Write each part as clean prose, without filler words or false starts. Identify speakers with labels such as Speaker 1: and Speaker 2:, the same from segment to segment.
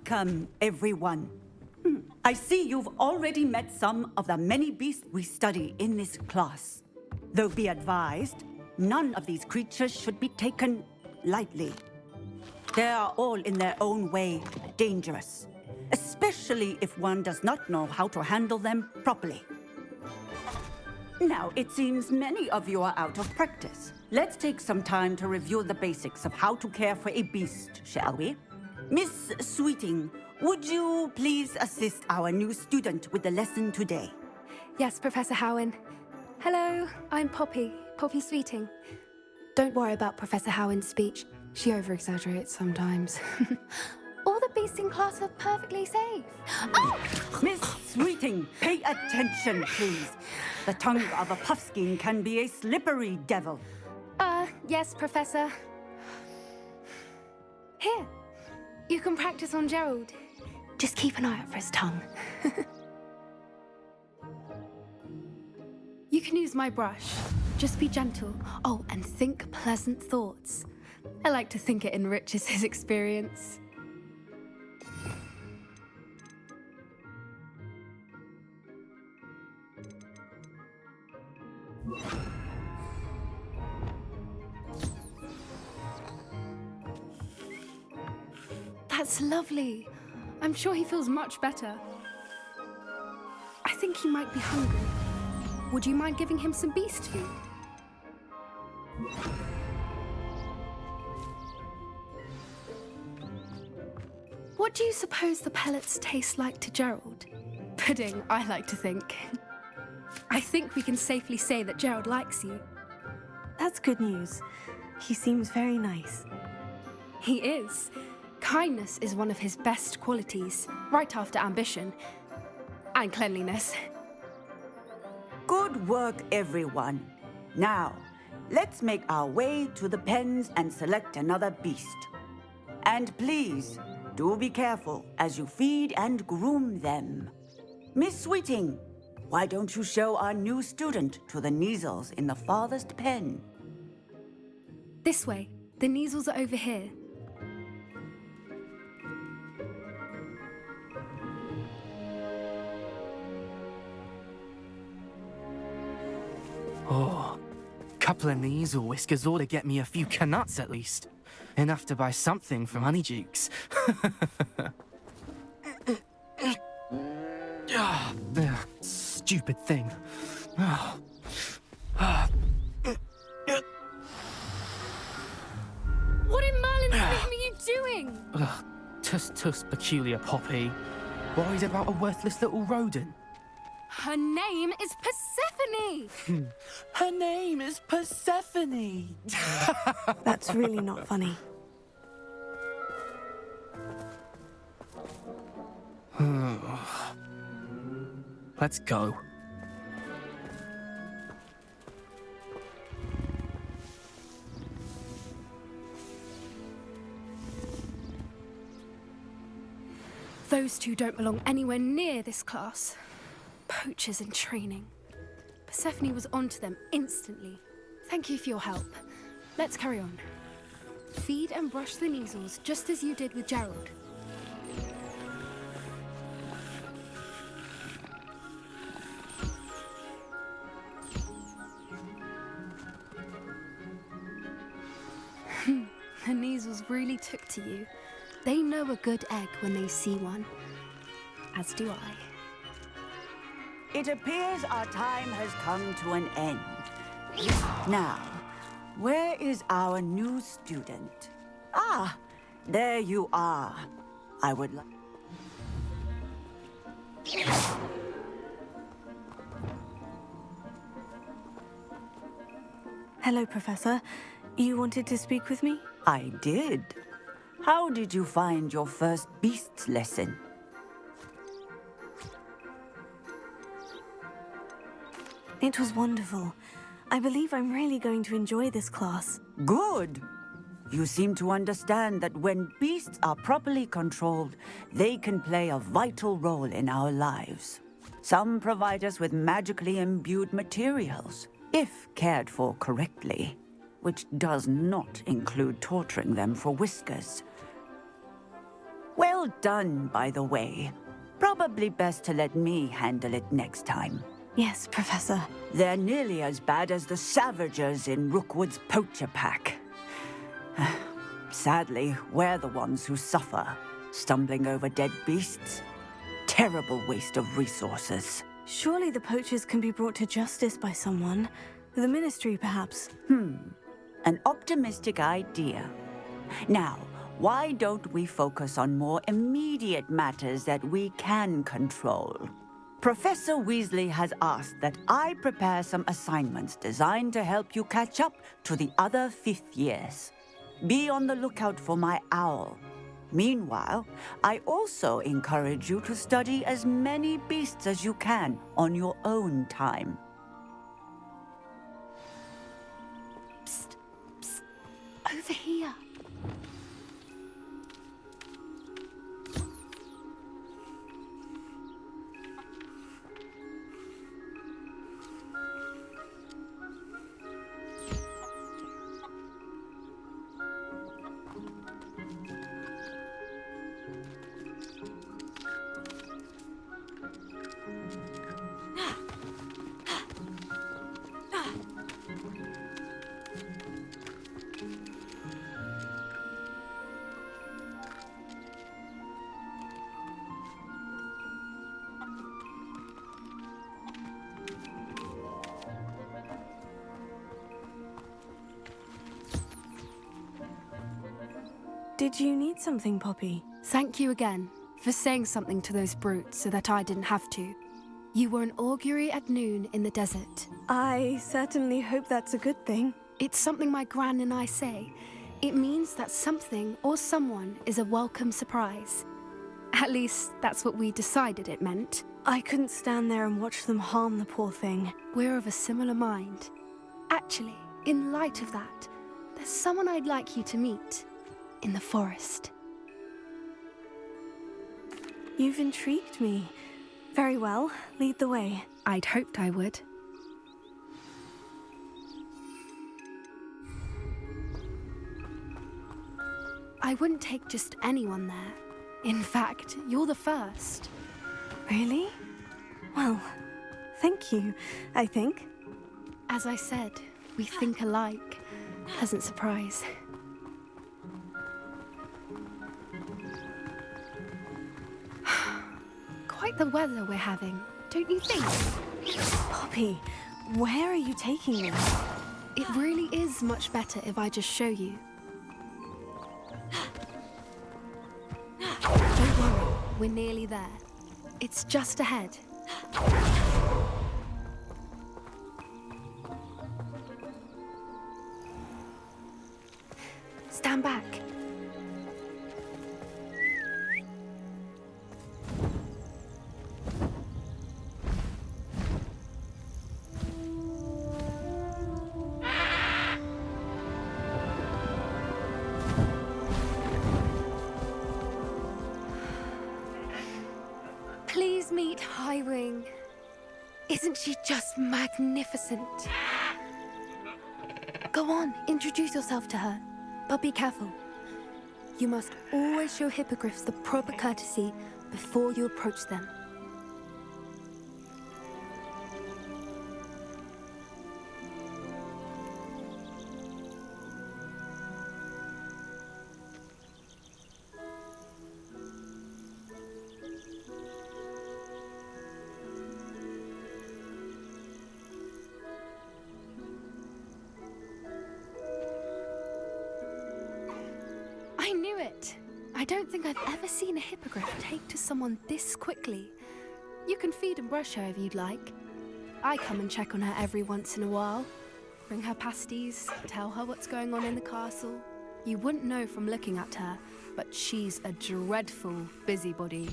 Speaker 1: Welcome, everyone. I see you've already met some of the many beasts we study in this class. Though be advised, none of these creatures should be taken lightly. They are all in their own way dangerous, especially if one does not know how to handle them properly. Now, it seems many of you are out of practice. Let's take some time to review the basics of how to care for a beast, shall we? Miss Sweeting, would you please assist our new student with the lesson today?
Speaker 2: Yes, Professor Howen. Hello, I'm Poppy Sweeting. Don't worry about Professor Howen's speech. She over-exaggerates sometimes. All the beasts in class are perfectly safe. Oh!
Speaker 1: Miss Sweeting, pay attention, please. The tongue of a puffskein can be a slippery devil.
Speaker 2: Yes, Professor. Here, you can practice on Gerald. Just keep an eye out for his tongue. You can use my brush. Just be gentle. Oh, and think pleasant thoughts. I like to think it enriches his experience. That's lovely. I'm sure he feels much better. I think he might be hungry. Would you mind giving him some beast food? What do you suppose the pellets taste like to Gerald? Pudding, I like to think. I think we can safely say that Gerald likes you.
Speaker 3: That's good news. He seems very nice.
Speaker 2: He is. Kindness is one of his best qualities, right after ambition and cleanliness.
Speaker 1: Good work, everyone. Now, let's make our way to the pens and select another beast. And please, do be careful as you feed and groom them. Miss Sweeting, why don't you show our new student to the Neasels in the farthest pen?
Speaker 2: This way. The Neasels are over here.
Speaker 4: Oh, couple of Neasel whiskers ought to get me a few canuts at least. Enough to buy something from Honeydukes. Stupid thing.
Speaker 2: What in Merlin's name are you doing?
Speaker 4: Tuss, peculiar Poppy. Worried about a worthless little rodent?
Speaker 2: Her name is Persephone!
Speaker 4: Her name is Persephone!
Speaker 3: That's really not funny.
Speaker 4: Let's go.
Speaker 2: Those two don't belong anywhere near this class. Poachers in training. Persephone was onto them instantly. Thank you for your help. Let's carry on. Feed and brush the Neasels just as you did with Gerald. The Neasels really took to you. They know a good egg when they see one. As do I.
Speaker 1: It appears our time has come to an end. Now, where is our new student? Ah, there you are. I would like...
Speaker 3: Hello, Professor. You wanted to speak with me?
Speaker 1: I did. How did you find your first beasts lesson?
Speaker 3: It was wonderful. I believe I'm really going to enjoy this class.
Speaker 1: Good. You seem to understand that when beasts are properly controlled, they can play a vital role in our lives. Some provide us with magically imbued materials, if cared for correctly, which does not include torturing them for whiskers. Well Well done, by the way. Probably best to let me handle it next time.
Speaker 3: Yes, Professor.
Speaker 1: They're nearly as bad as the Savagers in Rookwood's poacher pack. Sadly, we're the ones who suffer, stumbling over dead beasts. Terrible waste of resources.
Speaker 3: Surely the poachers can be brought to justice by someone. The Ministry, perhaps.
Speaker 1: An optimistic idea. Now, why don't we focus on more immediate matters that we can control? Professor Weasley has asked that I prepare some assignments designed to help you catch up to the other fifth years. Be on the lookout for my owl. Meanwhile, I also encourage you to study as many beasts as you can on your own time.
Speaker 2: Psst, psst, over here.
Speaker 3: Did you need something, Poppy?
Speaker 2: Thank you again for saying something to those brutes so that I didn't have to. You were an augury at noon in the desert.
Speaker 3: I certainly hope that's a good thing.
Speaker 2: It's something my gran and I say. It means that something or someone is a welcome surprise. At least, that's what we decided it meant.
Speaker 3: I couldn't stand there and watch them harm the poor thing.
Speaker 2: We're of a similar mind. Actually, in light of that, there's someone I'd like you to meet. In the forest.
Speaker 3: You've intrigued me. Very well, lead the way.
Speaker 2: I'd hoped I would. I wouldn't take just anyone there. In fact, you're the first.
Speaker 3: Really? Well, thank you, I think.
Speaker 2: As I said, we think alike. Pleasant surprise. Quite the weather we're having, don't you think?
Speaker 3: Poppy, where are you taking me?
Speaker 2: It really is much better if I just show you. Don't worry, we're nearly there. It's just ahead. Stand back. Please meet Highwing. Isn't she just magnificent? Go on, introduce yourself to her. But be careful. You must always show hippogriffs the proper courtesy before you approach them. I knew it! I don't think I've ever seen a hippogriff take to someone this quickly. You can feed and brush her if you'd like. I come and check on her every once in a while. Bring her pasties, tell her what's going on in the castle. You wouldn't know from looking at her, but she's a dreadful busybody.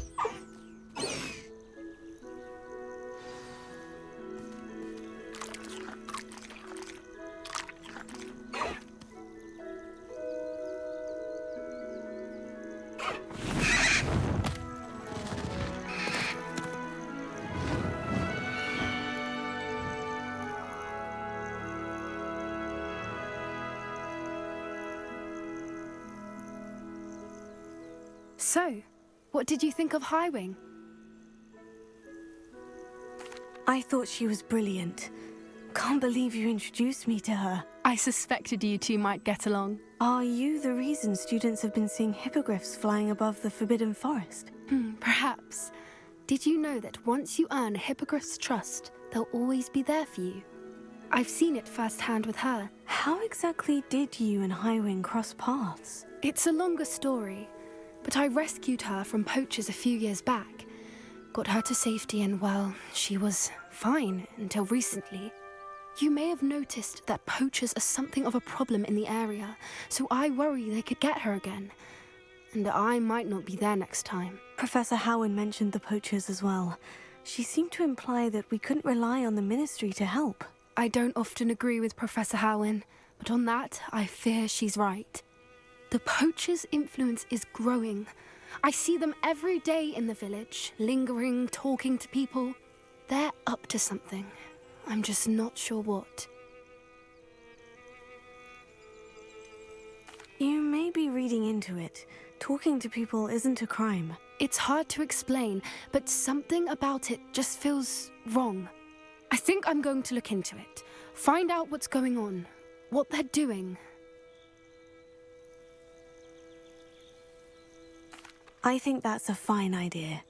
Speaker 2: So, What did you think of Highwing?
Speaker 3: I thought she was brilliant. Can't believe you introduced me to her.
Speaker 2: I suspected you two might get along.
Speaker 3: Are you the reason students have been seeing hippogriffs flying above the Forbidden Forest?
Speaker 2: Perhaps. Did you know that once you earn a hippogriff's trust, they'll always be there for you? I've seen it firsthand with her.
Speaker 3: How exactly did you and Highwing cross paths?
Speaker 2: It's a longer story, but I rescued her from poachers a few years back. Got her to safety and, well, she was fine until recently. You may have noticed that poachers are something of a problem in the area, so I worry they could get her again. And I might not be there next time.
Speaker 3: Professor Howen mentioned the poachers as well. She seemed to imply that we couldn't rely on the Ministry to help.
Speaker 2: I don't often agree with Professor Howen, but on that, I fear she's right. The poachers' influence is growing. I see them every day in the village, lingering, talking to people. They're up to something. I'm just not sure what.
Speaker 3: You may be reading into it. Talking to people isn't a crime.
Speaker 2: It's hard to explain, but something about it just feels wrong. I think I'm going to look into it, find out what's going on, what they're doing.
Speaker 3: I think that's a fine idea.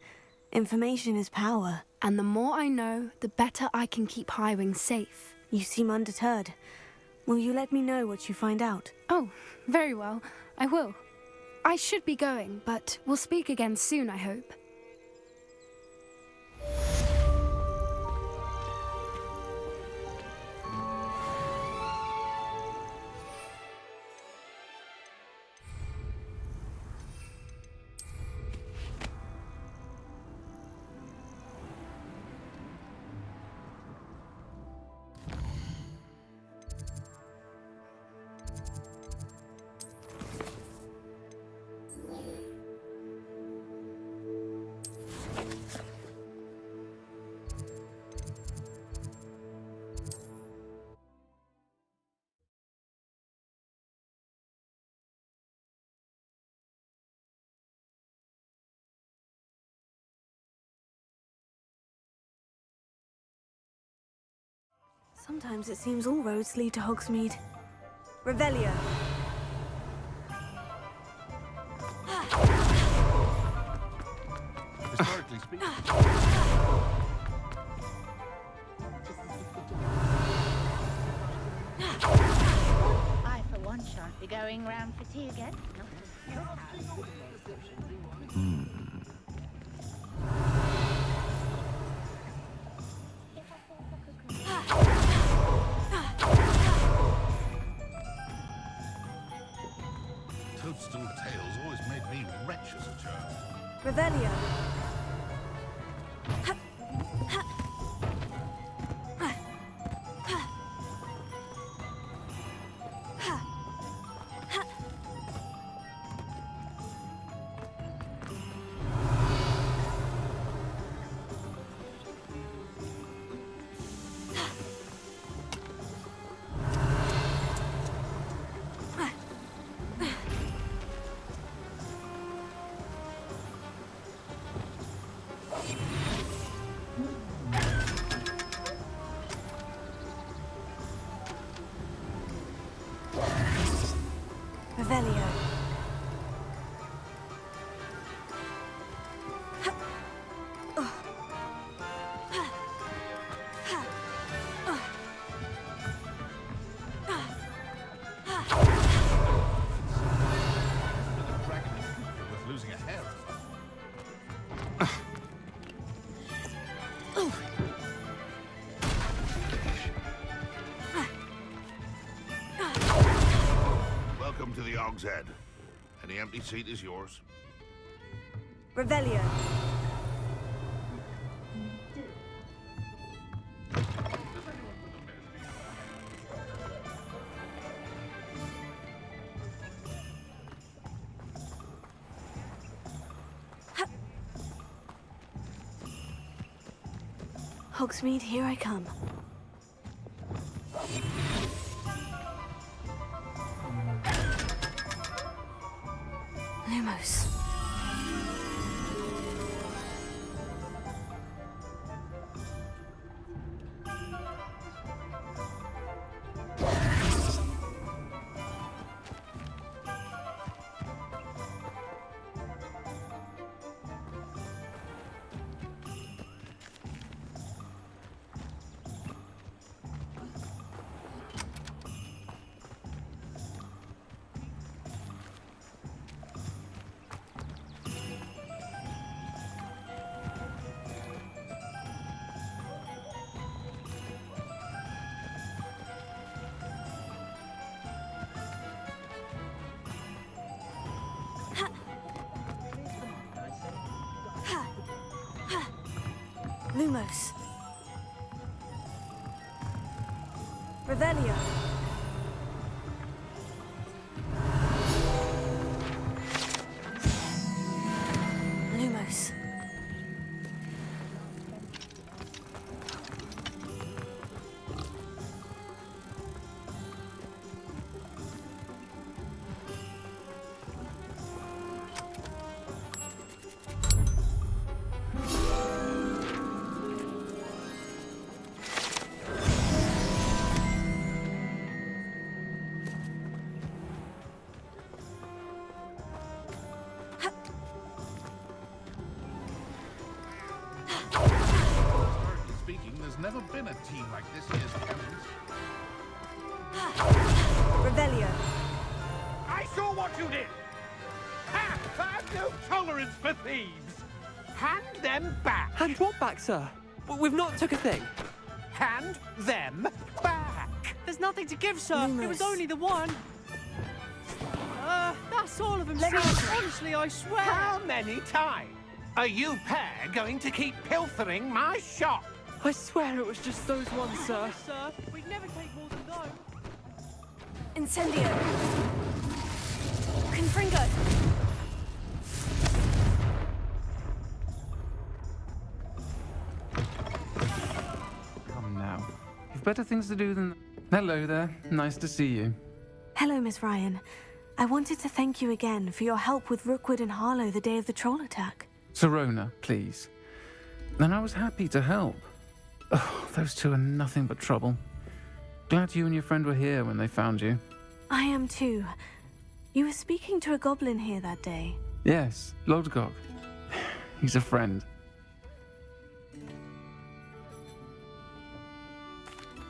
Speaker 3: Information is power.
Speaker 2: And the more I know, the better I can keep Highwing safe.
Speaker 3: You seem undeterred. Will you let me know what you find out?
Speaker 2: Oh, very well. I will. I should be going, but we'll speak again soon, I hope.
Speaker 3: Sometimes it seems all roads lead to Hogsmeade. Revelio.
Speaker 5: Historically speaking.
Speaker 6: I, for one, shan't be going round for tea again.
Speaker 5: Toadstool tales always made me wretched as a child.
Speaker 3: Revelio. Revelio.
Speaker 5: The dragon is worth losing a hair over. Welcome to the Og's Head. Any empty seat is yours.
Speaker 3: Revelio. Hogsmeade, here I come. Lumos. Lumos. Revelio. Lumos.
Speaker 5: Historically speaking, there's never been a team like this year's campus.
Speaker 3: Revelio.
Speaker 7: I saw what you did! Ha! I've no tolerance for thieves! Hand them back!
Speaker 8: Hand what back, sir? We've not took a thing.
Speaker 7: Hand them back!
Speaker 8: There's nothing to give, sir. It was
Speaker 3: Lumos.
Speaker 8: only the one. That's all of them,
Speaker 3: Let
Speaker 8: sir.
Speaker 3: me try.
Speaker 8: Honestly, I swear.
Speaker 7: How many times are you pair going to keep pilfering my shop?
Speaker 8: I swear it was just those ones, sir. Sir, we'd never take more than those.
Speaker 3: Incendio. Confringo.
Speaker 9: Come now. You've better things to do than... Hello there. Nice to see you.
Speaker 3: Hello, Miss Ryan. I wanted to thank you again for your help with Rookwood and Harlow the day of the troll attack.
Speaker 9: Serona, please. And I was happy to help. Oh, those two are nothing but trouble. Glad you and your friend were here when they found you.
Speaker 3: I am too. You were speaking to a goblin here that day.
Speaker 9: Yes, Lodgok. He's a friend.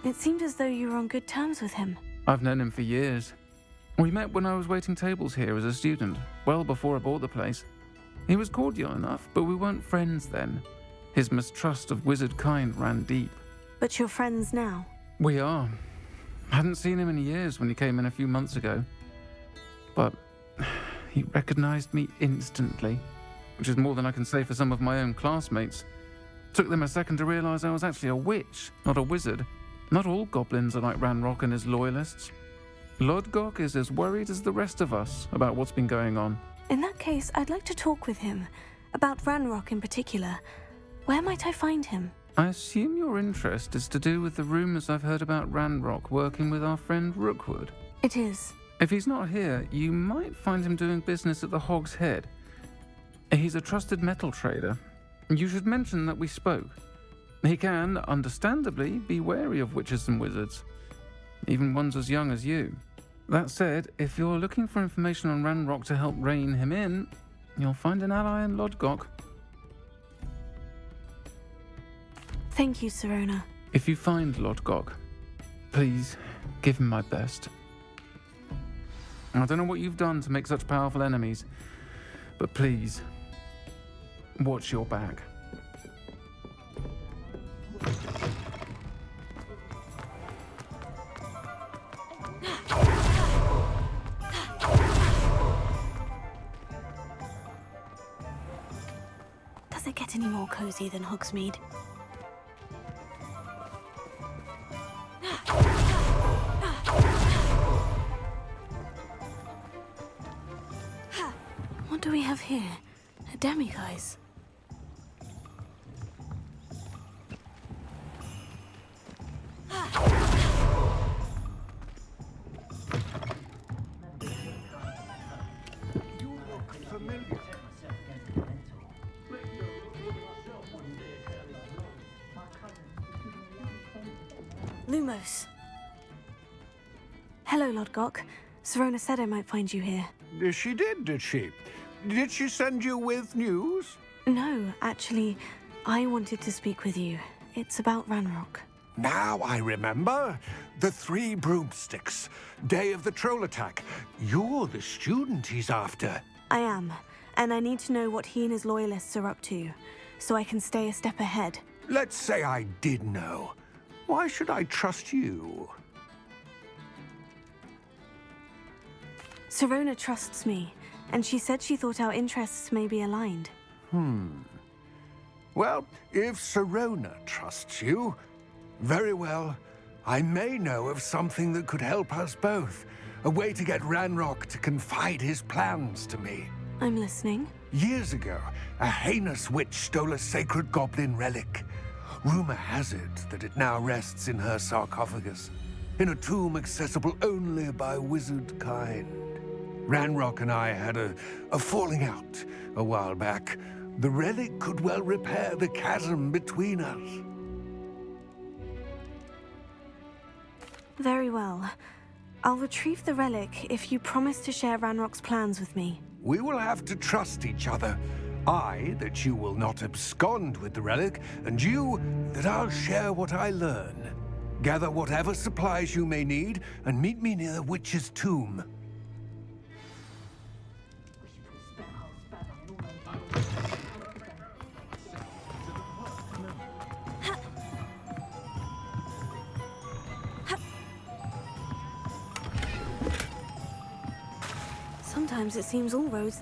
Speaker 3: It seemed as though you were on good terms with him.
Speaker 9: I've known him for years. We met when I was waiting tables here as a student, well before I bought the place. He was cordial enough, but we weren't friends then. His mistrust of wizard kind ran deep.
Speaker 3: But you're friends now.
Speaker 9: We are. Hadn't seen him in years when he came in a few months ago. But he recognized me instantly, which is more than I can say for some of my own classmates. Took them a second to realize I was actually a witch, not a wizard. Not all goblins are like Ranrock and his loyalists. Lodgok is as worried as the rest of us about what's been going on.
Speaker 3: In that case, I'd like to talk with him. About Ranrock in particular. Where might I find him?
Speaker 9: I assume your interest is to do with the rumors I've heard about Ranrock working with our friend Rookwood.
Speaker 3: It is.
Speaker 9: If he's not here, you might find him doing business at the Hog's Head. He's a trusted metal trader. You should mention that we spoke. He can, understandably, be wary of witches and wizards, even ones as young as you. That said, if you're looking for information on Ranrock to help rein him in, you'll find an ally in Lodgok.
Speaker 3: Thank you, Serona.
Speaker 9: If you find Lodgok, please give him my best. I don't know what you've done to make such powerful enemies, but please, watch your back.
Speaker 3: Does it get any more cozy than Hogsmeade? What do we have here? A demiguise. Lumos. Hello, Lodgok. Serona said I might find you here.
Speaker 7: She did she? Did she send you with news?
Speaker 3: No, actually, I wanted to speak with you. It's about Ranrock.
Speaker 7: Now I remember. The 3 broomsticks. Day of the troll attack. You're the student he's after.
Speaker 3: I am, and I need to know what he and his loyalists are up to, so I can stay a step ahead.
Speaker 7: Let's say I did know. Why should I trust you?
Speaker 3: Serona trusts me, and she said she thought our interests may be aligned.
Speaker 7: Well, if Sirona trusts you, very well. I may know of something that could help us both. A way to get Ranrock to confide his plans to me.
Speaker 3: I'm listening.
Speaker 7: Years ago, a heinous witch stole a sacred goblin relic. Rumor has it that it now rests in her sarcophagus, in a tomb accessible only by wizard kind. Ranrock and I had a falling out a while back. The relic could well repair the chasm between us.
Speaker 3: Very well. I'll retrieve the relic if you promise to share Ranrock's plans with me.
Speaker 7: We will have to trust each other. I, that you will not abscond with the relic, and you, that I'll share what I learn. Gather whatever supplies you may need, and meet me near the witch's tomb.
Speaker 3: Sometimes it seems all roads...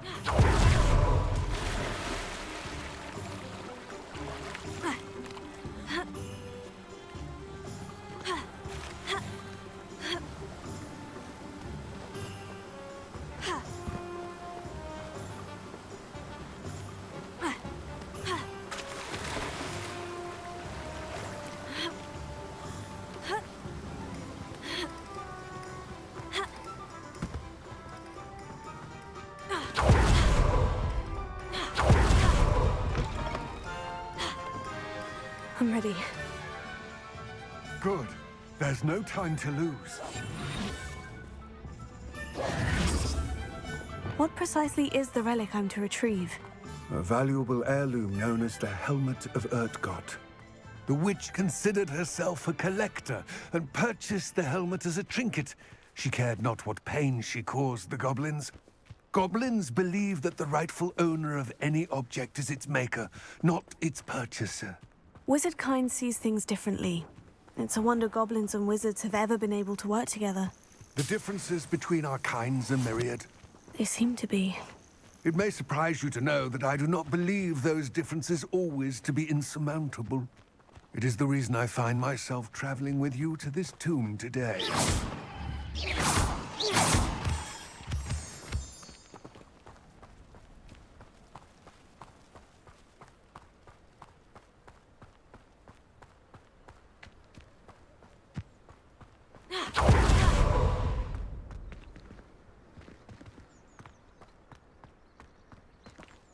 Speaker 3: I'm ready.
Speaker 7: Good. There's no time to lose.
Speaker 3: What precisely is the relic I'm to retrieve?
Speaker 7: A valuable heirloom known as the Helmet of Urtgott. The witch considered herself a collector and purchased the helmet as a trinket. She cared not what pain she caused the goblins. Goblins believe that the rightful owner of any object is its maker, not its purchaser.
Speaker 3: Wizard kind sees things differently. It's a wonder goblins and wizards have ever been able to work together.
Speaker 7: The differences between our kinds are myriad.
Speaker 3: They seem to be.
Speaker 7: It may surprise you to know that I do not believe those differences always to be insurmountable. It is the reason I find myself traveling with you to this tomb today.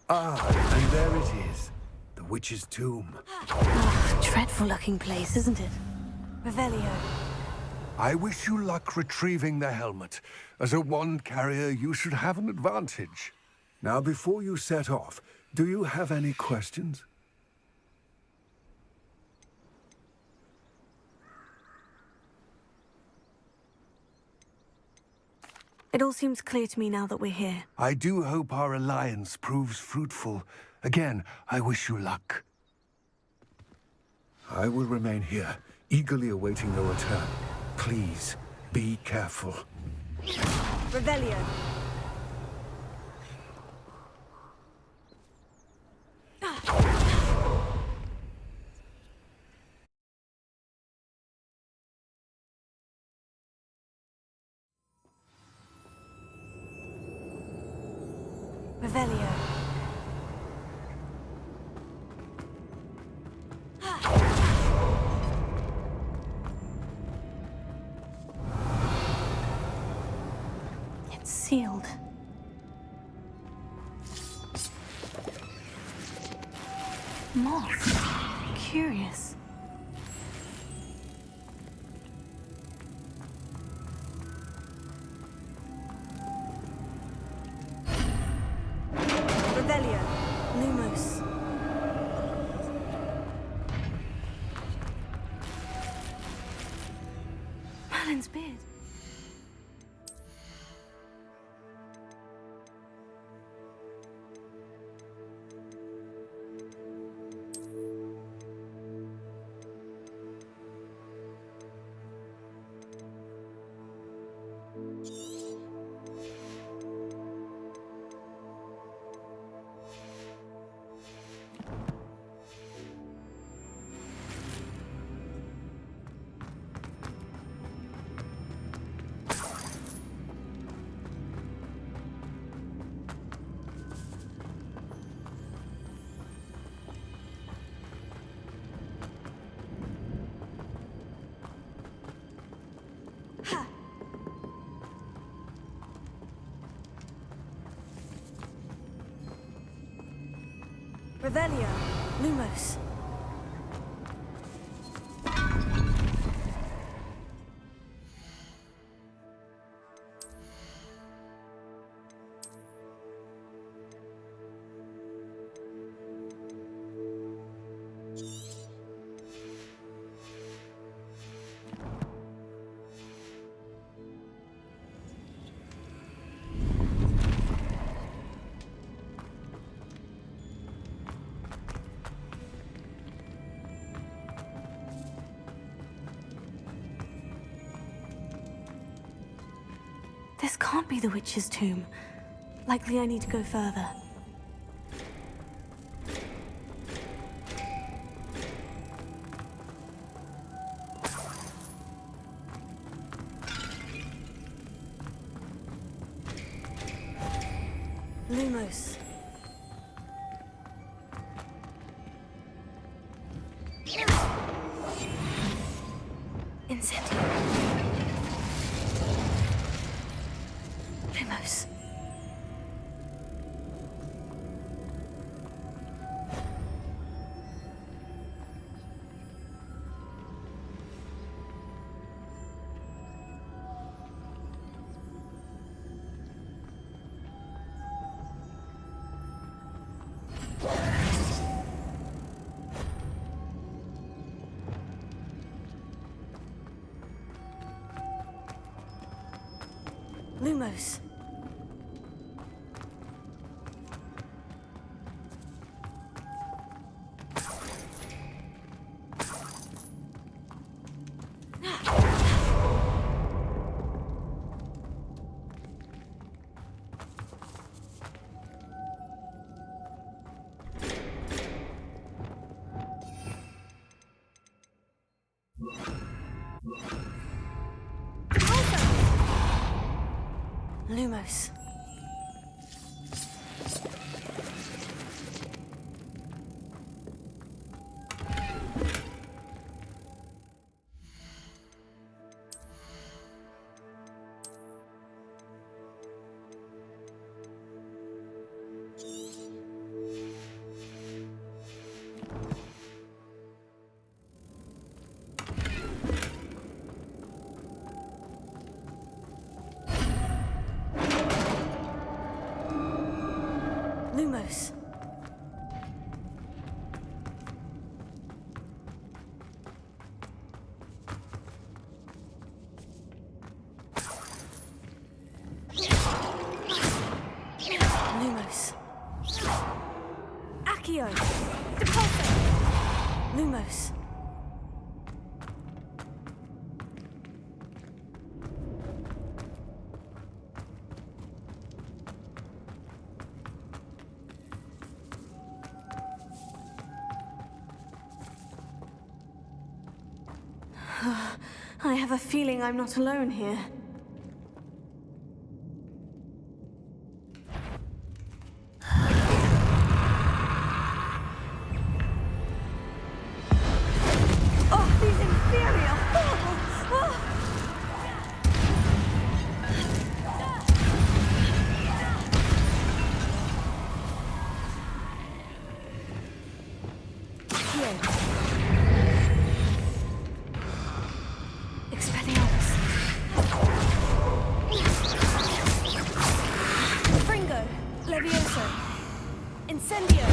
Speaker 7: Ah, and there it is. The witch's tomb.
Speaker 3: Dreadful looking place, isn't it? Revelio.
Speaker 7: I wish you luck retrieving the helmet. As a wand carrier, you should have an advantage. Now, before you set off, do you have any questions?
Speaker 3: It all seems clear to me now that we're here.
Speaker 7: I do hope our alliance proves fruitful. Again, I wish you luck. I will remain here, eagerly awaiting your return. Please, be careful.
Speaker 3: Revelio. Revelio. It's sealed. Moss. Curious. Revelio. Lumos. Merlin's beard. Revelio. Lumos. This can't be the witch's tomb. Likely I need to go further. Lumos. Incendio. Lumos. Lumos. Lumos. Lumos. Lumos. Accio. Depulso. Lumos. I have a feeling I'm not alone here. Oh, these inferior! Oh. Incendio!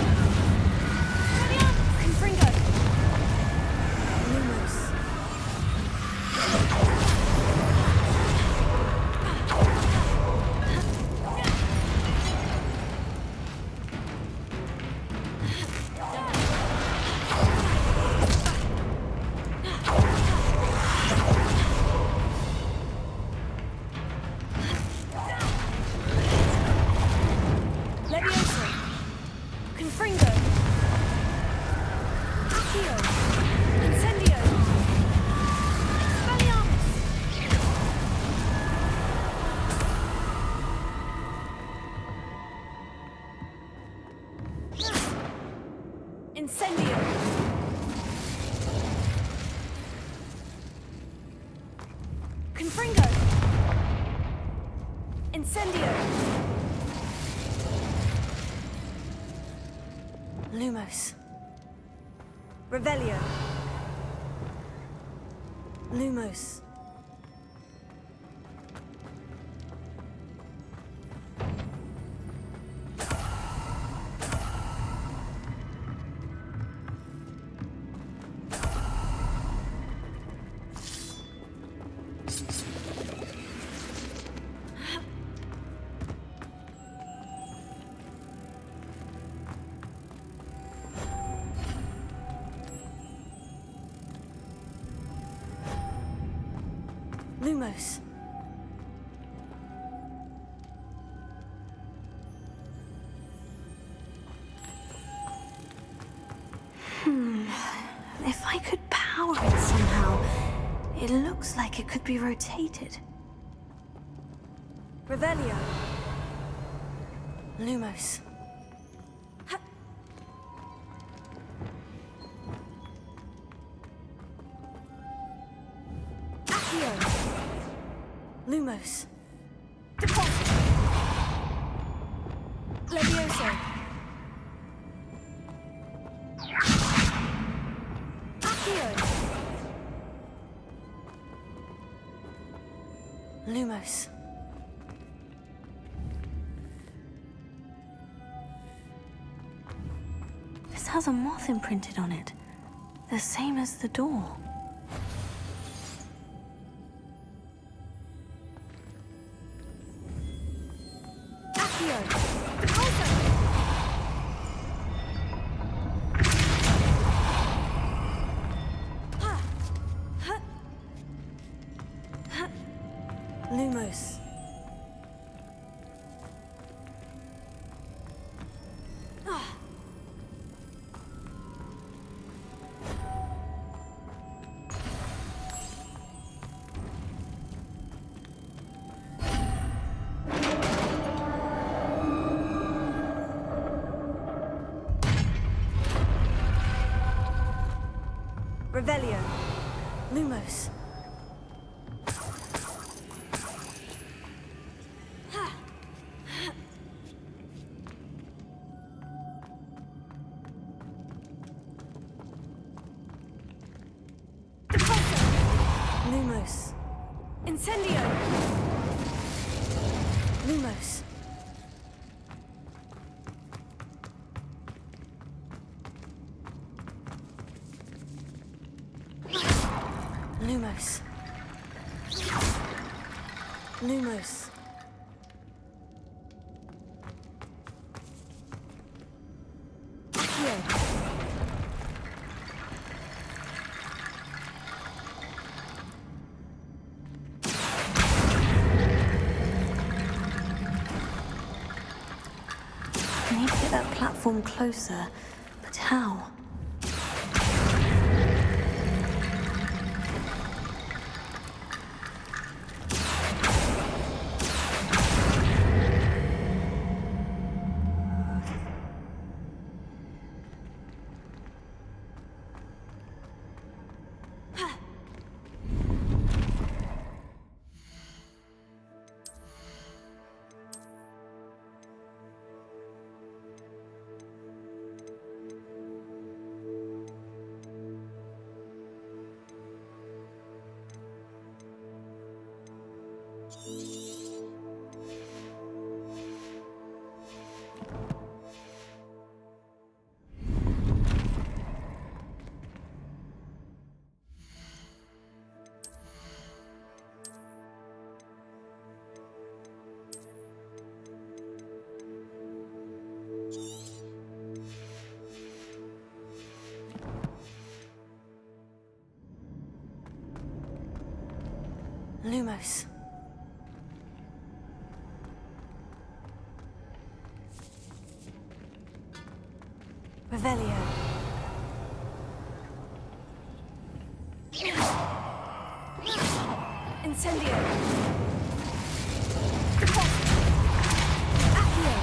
Speaker 3: Confringo! Lumos. Incendio! Confringo! Incendio! Lumos. Revelio. Lumos. Lumos. If I could power it somehow, it looks like it could be rotated. Revelio. Lumos. Lumos. Deposit. Levioso. Accio. Lumos. This has a moth imprinted on it, the same as the door. Lumos. Revelio. Lumos. Lumos. Incendio. Lumos. Lumos. Lumos. Accio. I need to get that platform closer, but how? Lumos. Revelio. Incendio. Accio.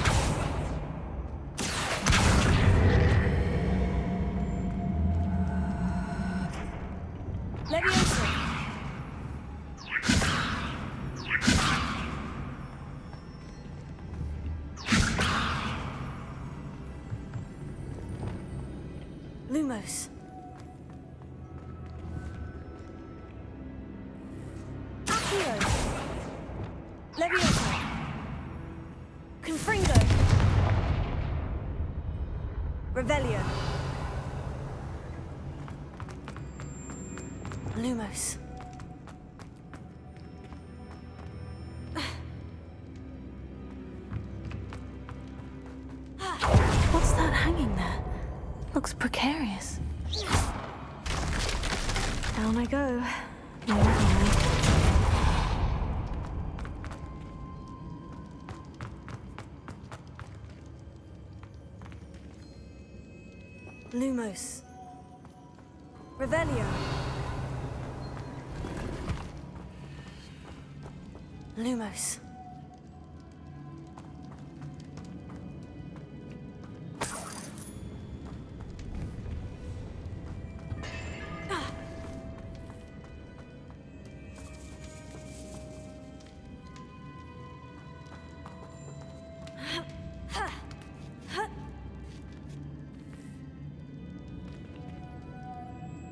Speaker 3: Levioso. Lumos. Accio. Leviosa. Confringo. Revelio. Lumos. What's that hanging there? Looks precarious. Down I go. Lumos. Revelio. Lumos.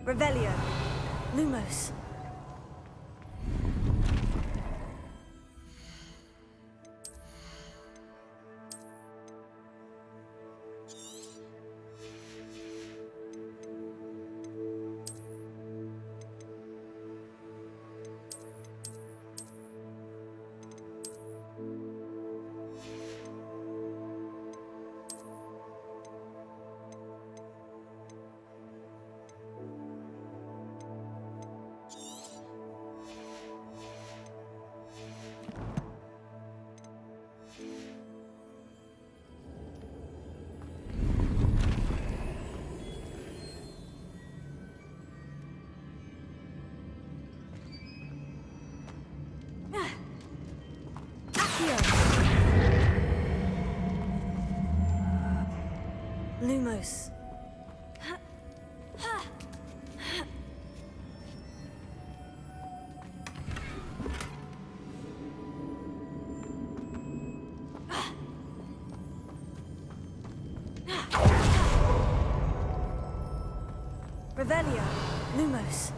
Speaker 3: Revelio. Lumos. Lumos. Revelio. Lumos.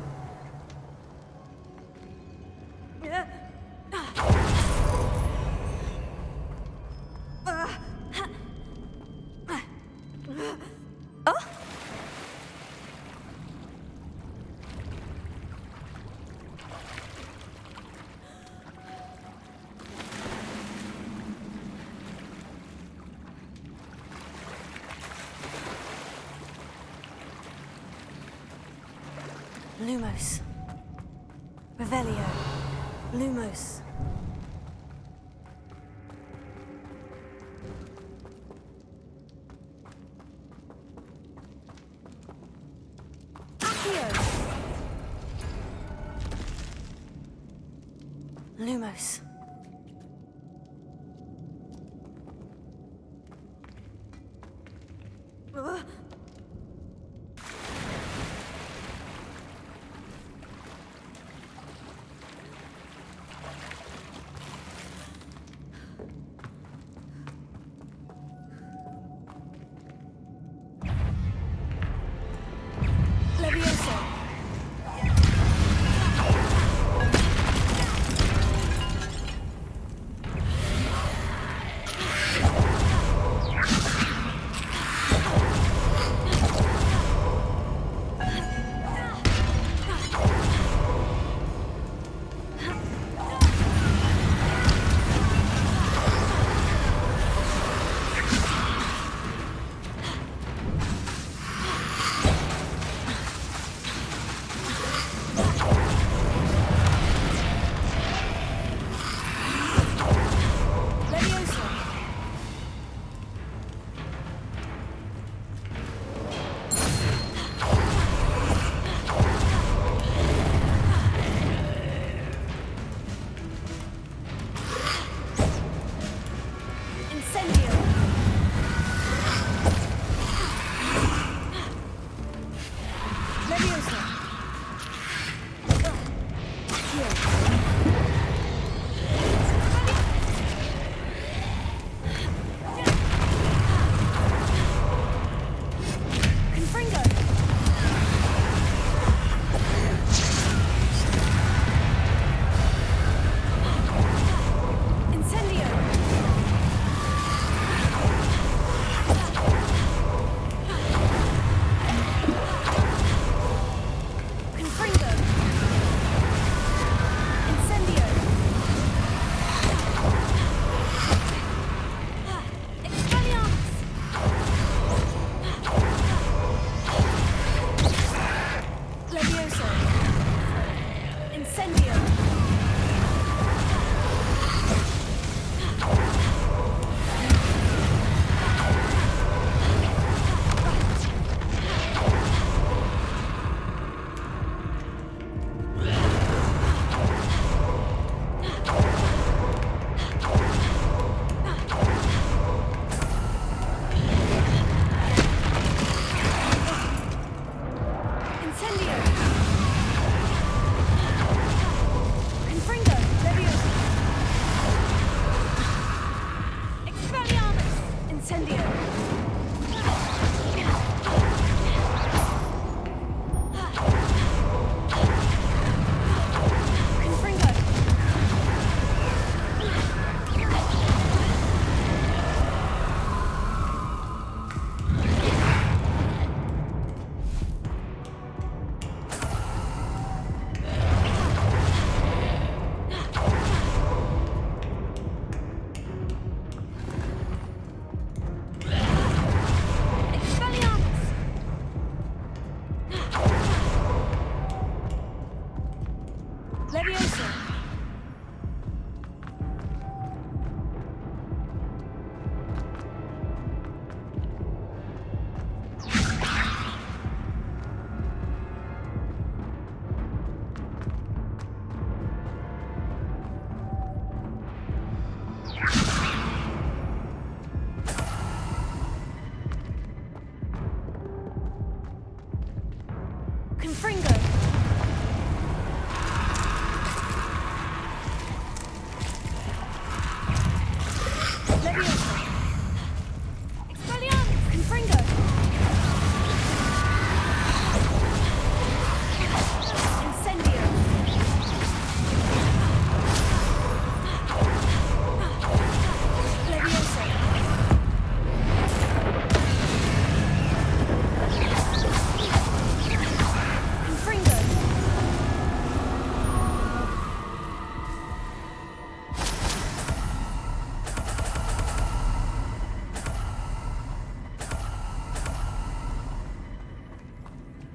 Speaker 3: Lumos. Revelio. Lumos. Accio. Lumos. Leviosa.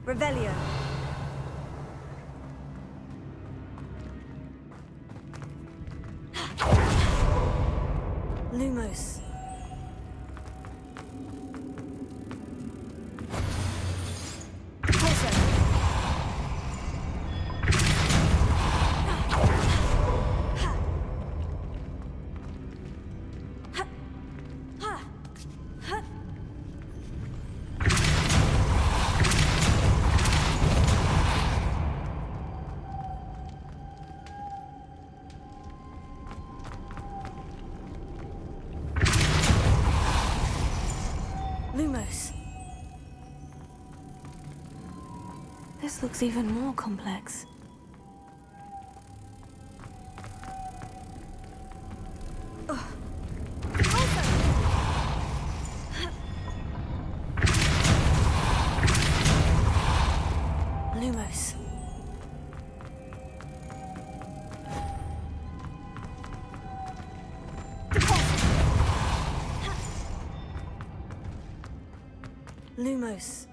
Speaker 3: Revelio. Lumos. Pulso. Lumos. This looks even more complex. Lumos. Lumos.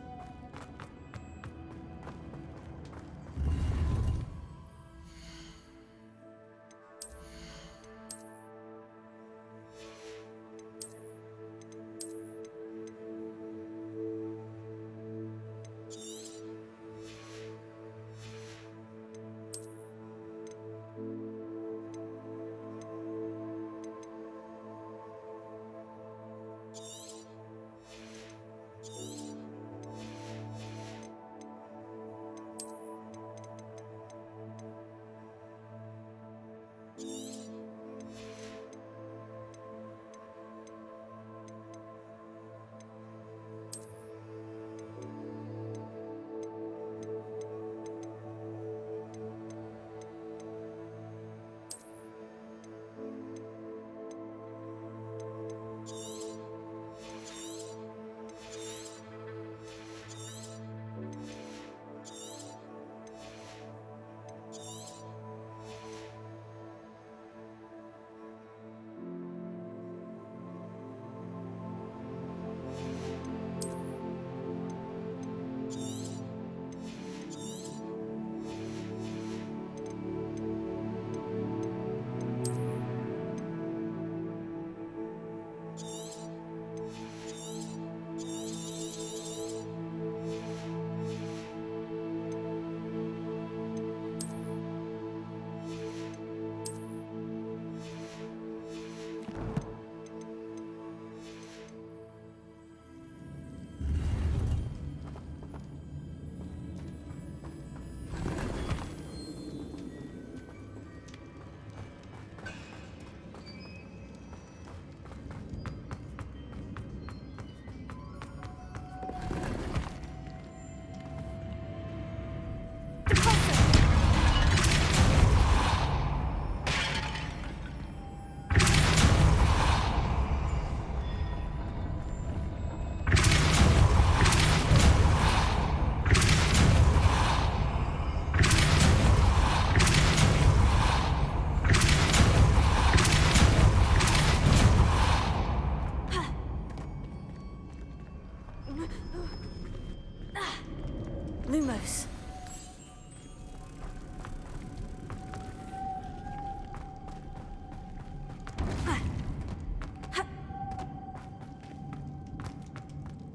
Speaker 3: Lumos.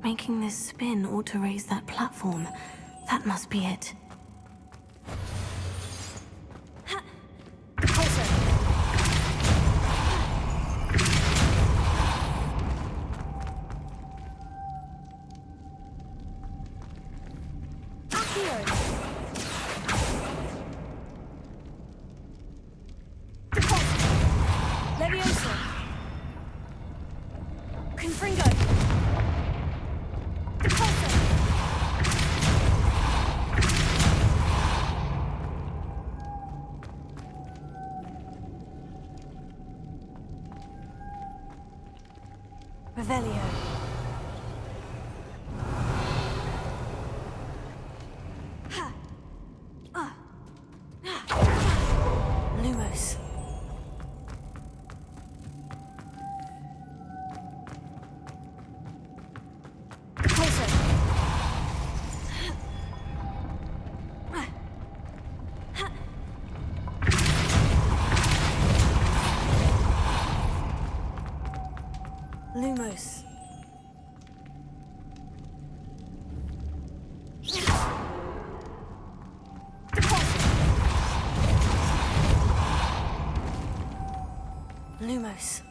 Speaker 3: Making this spin ought to raise that platform. That must be it. Revelio. Lumos. Lumos. Lumos.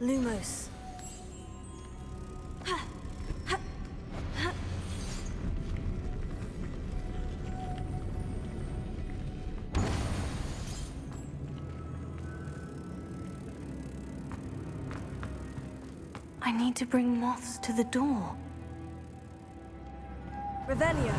Speaker 3: Lumos. I need to bring moths to the door. Revelio.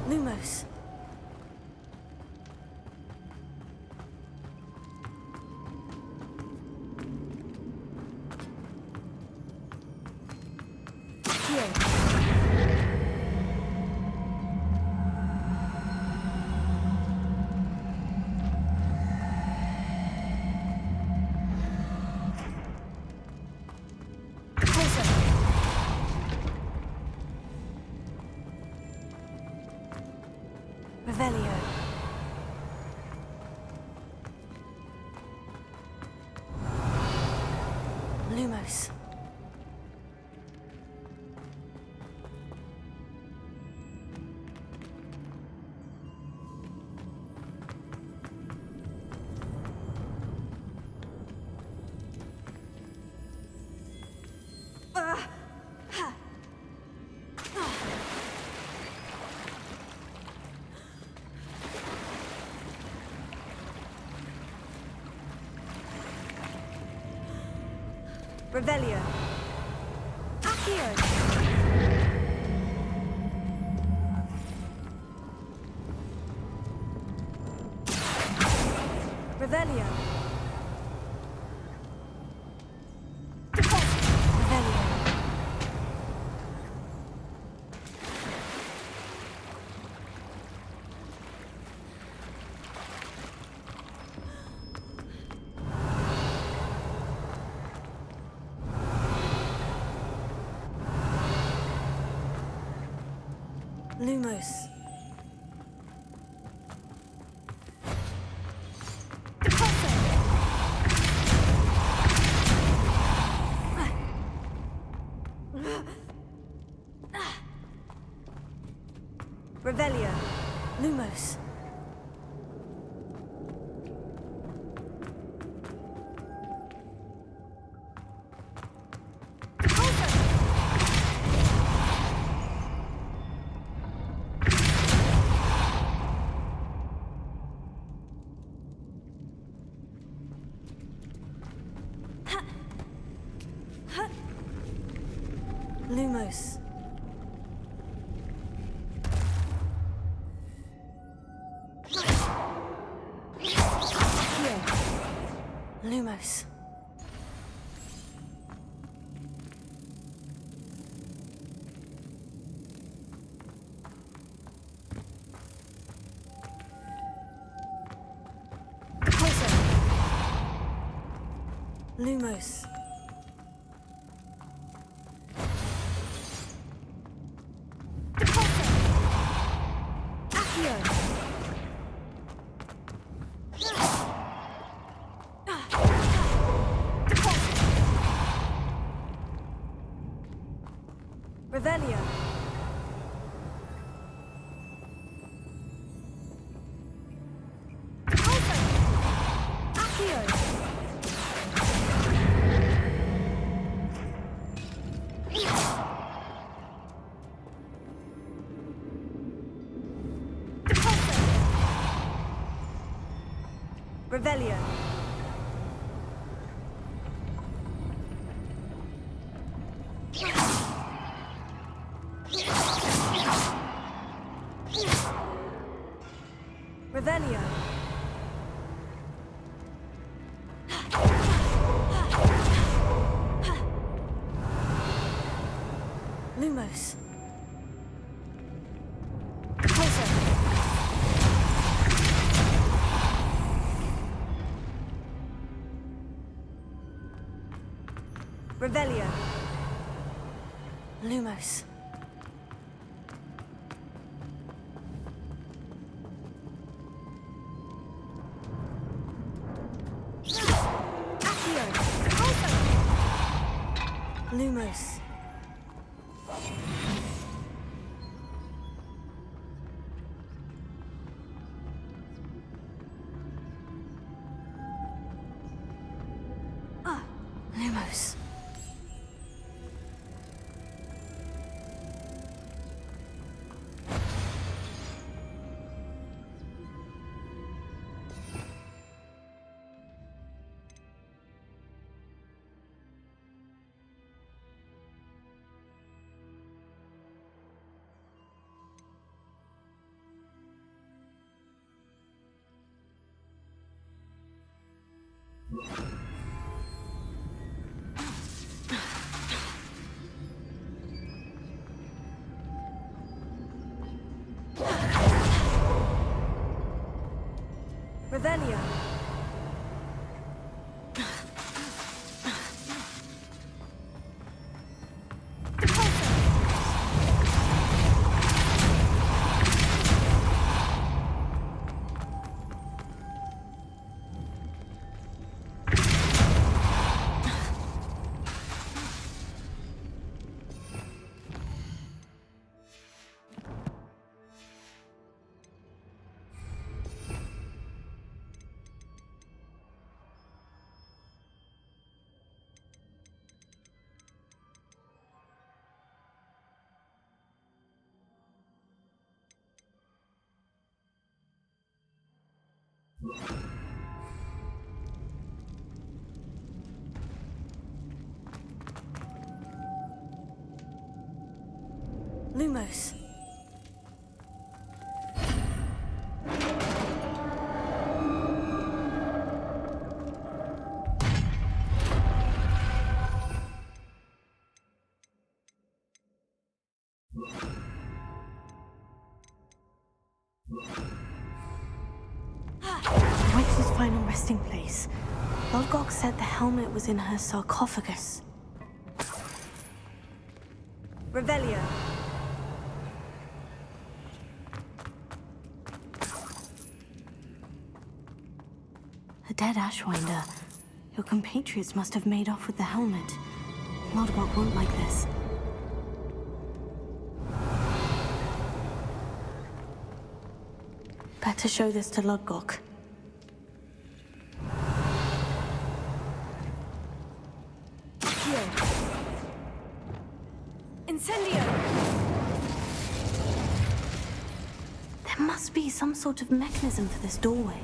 Speaker 3: Lumos. Revelio. Lumos. Revelio. Accio. Revelio. Revelio. Lumos. Revelio. Lumos. Lumos. Here. Lumos. Lumos. Revelio. Accio. Revelio. Revelio. Revelio. Lumos. Lumos. Lumos. Revelio. Lumos. The witch's final resting place. Lodgok said the helmet was in her sarcophagus. Revelio. A dead Ashwinder. Your compatriots must have made off with the helmet. Lodgok won't like this. Better show this to Lodgok. Incendio! There must be some sort of mechanism for this doorway.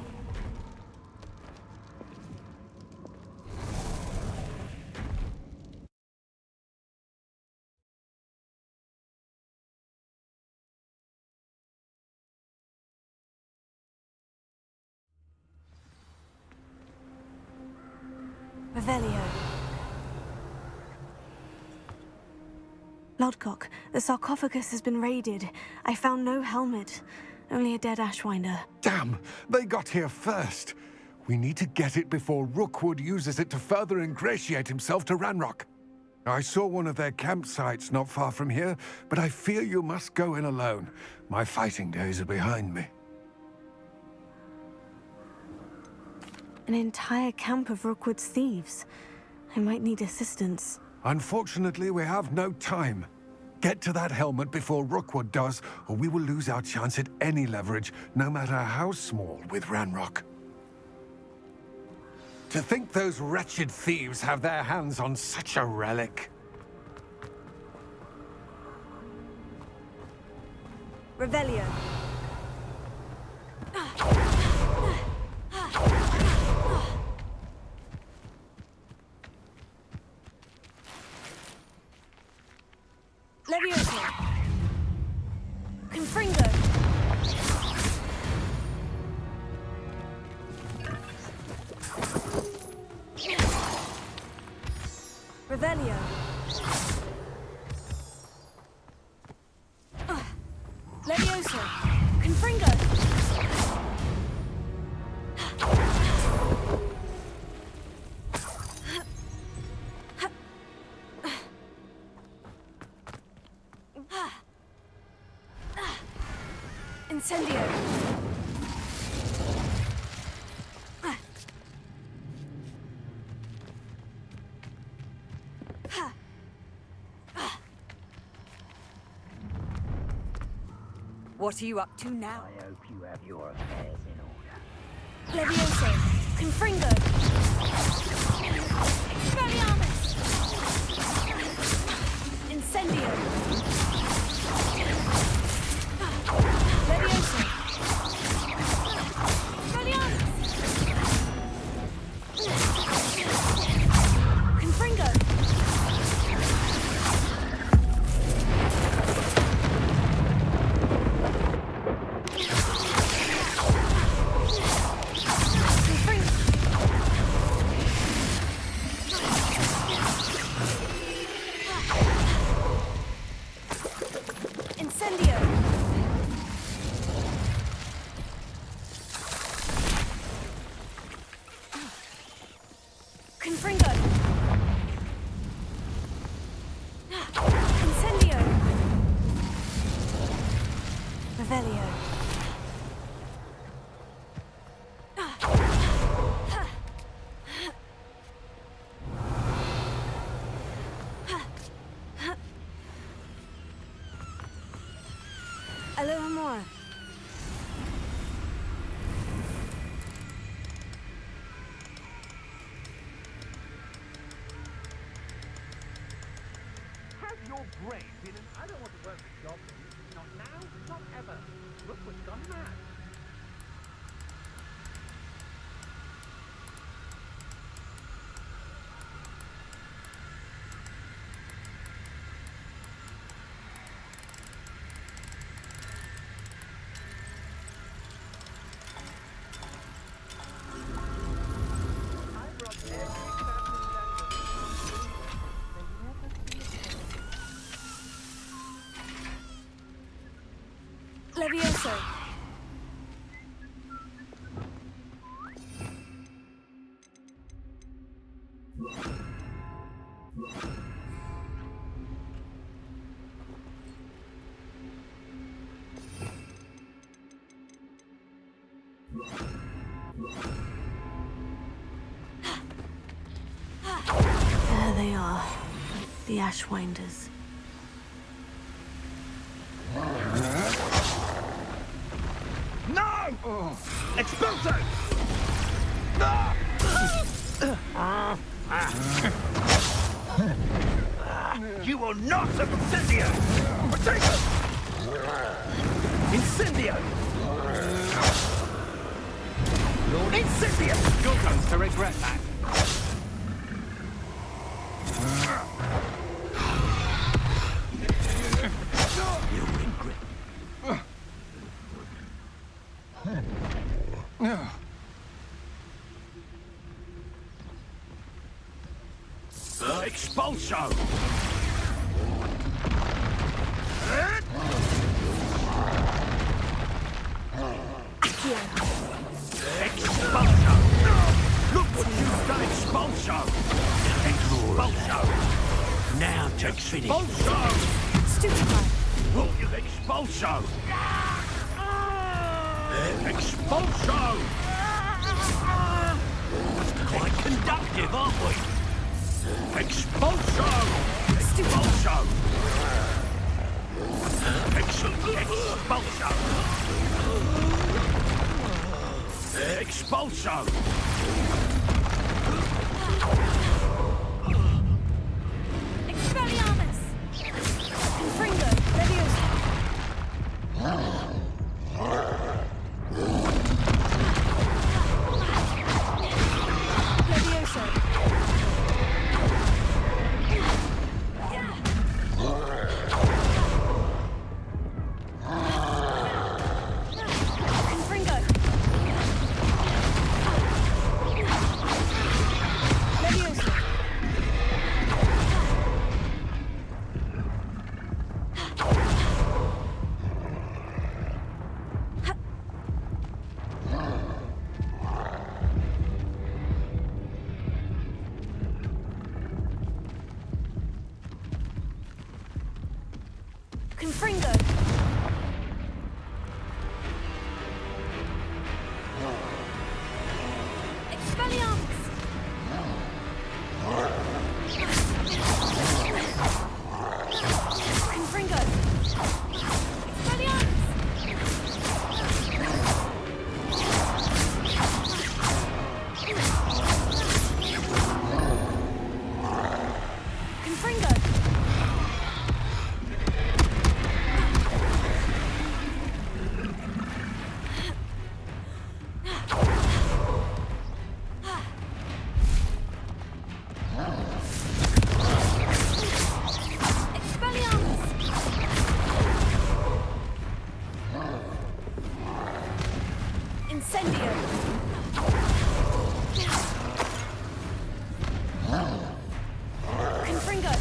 Speaker 3: Revelio. Lodgok, the sarcophagus has been raided. I found no helmet, only a dead Ashwinder.
Speaker 7: Damn! They got here first. We need to get it before Rookwood uses it to further ingratiate himself to Ranrock. I saw one of their campsites not far from here, but I fear you must go in alone. My fighting days are behind me.
Speaker 3: An entire camp of Rookwood's thieves. I might need assistance.
Speaker 7: Unfortunately, we have no time. Get to that helmet before Rookwood does, or we will lose our chance at any leverage, no matter how small, with Ranrock. To think those wretched thieves have their hands on such a relic.
Speaker 3: Revelio. Levioso. Confringo. Revelio. Levioso.
Speaker 2: Incendio!
Speaker 1: What are you up to now?
Speaker 10: I hope you have your affairs in order.
Speaker 2: Levioso! Confringo! Expelliarmus! Incendio! Levioso! Expelliarmus! Confringo! Incendio! Confringo! Incendio! Revelio! A little more.
Speaker 10: Has your brain been in... I don't want to work with goblins. Not now, not ever. Rookwood's gone mad. I brought every family
Speaker 2: Levioso!
Speaker 3: There they are, the Ashwinders.
Speaker 5: No! Expulso! No! You will not Incendio! Potato! Incendio! Lord Incendio!
Speaker 4: You're going to regret that.
Speaker 5: You regret. Expulso! Expulso! Look what you've done, Expulso! Expulso! Now take finish. Expulso!
Speaker 2: Stupefy!
Speaker 5: Look, you Expulso! Expulso! Quite conductive, aren't we? Expulso! Expulso! Expulso! Expulso!
Speaker 2: Expelliarmus! Confringo! Levioso! Levioso! Confringo! Levioso! Confringo! Incendio! Confringo!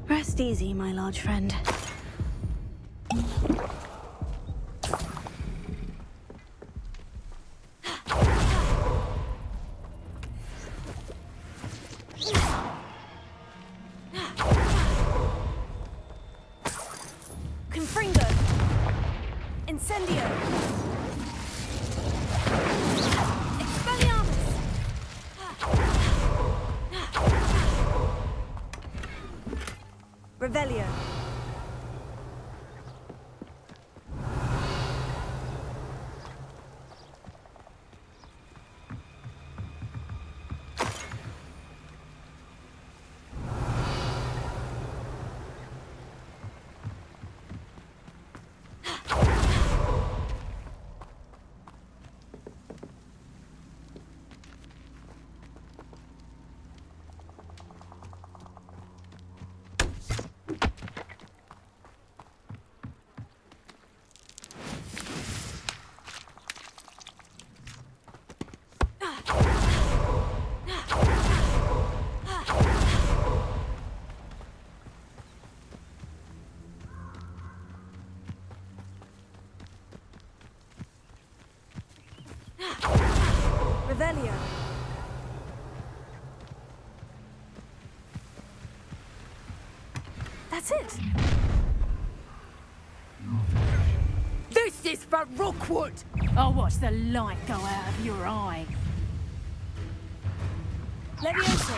Speaker 3: Rest easy, my large friend.
Speaker 2: Confringo! Incendio! Expelliarmus! Revelio! Revelio! That's it!
Speaker 1: This is for Rookwood! I'll watch the light go out of your eye.
Speaker 2: Levioso!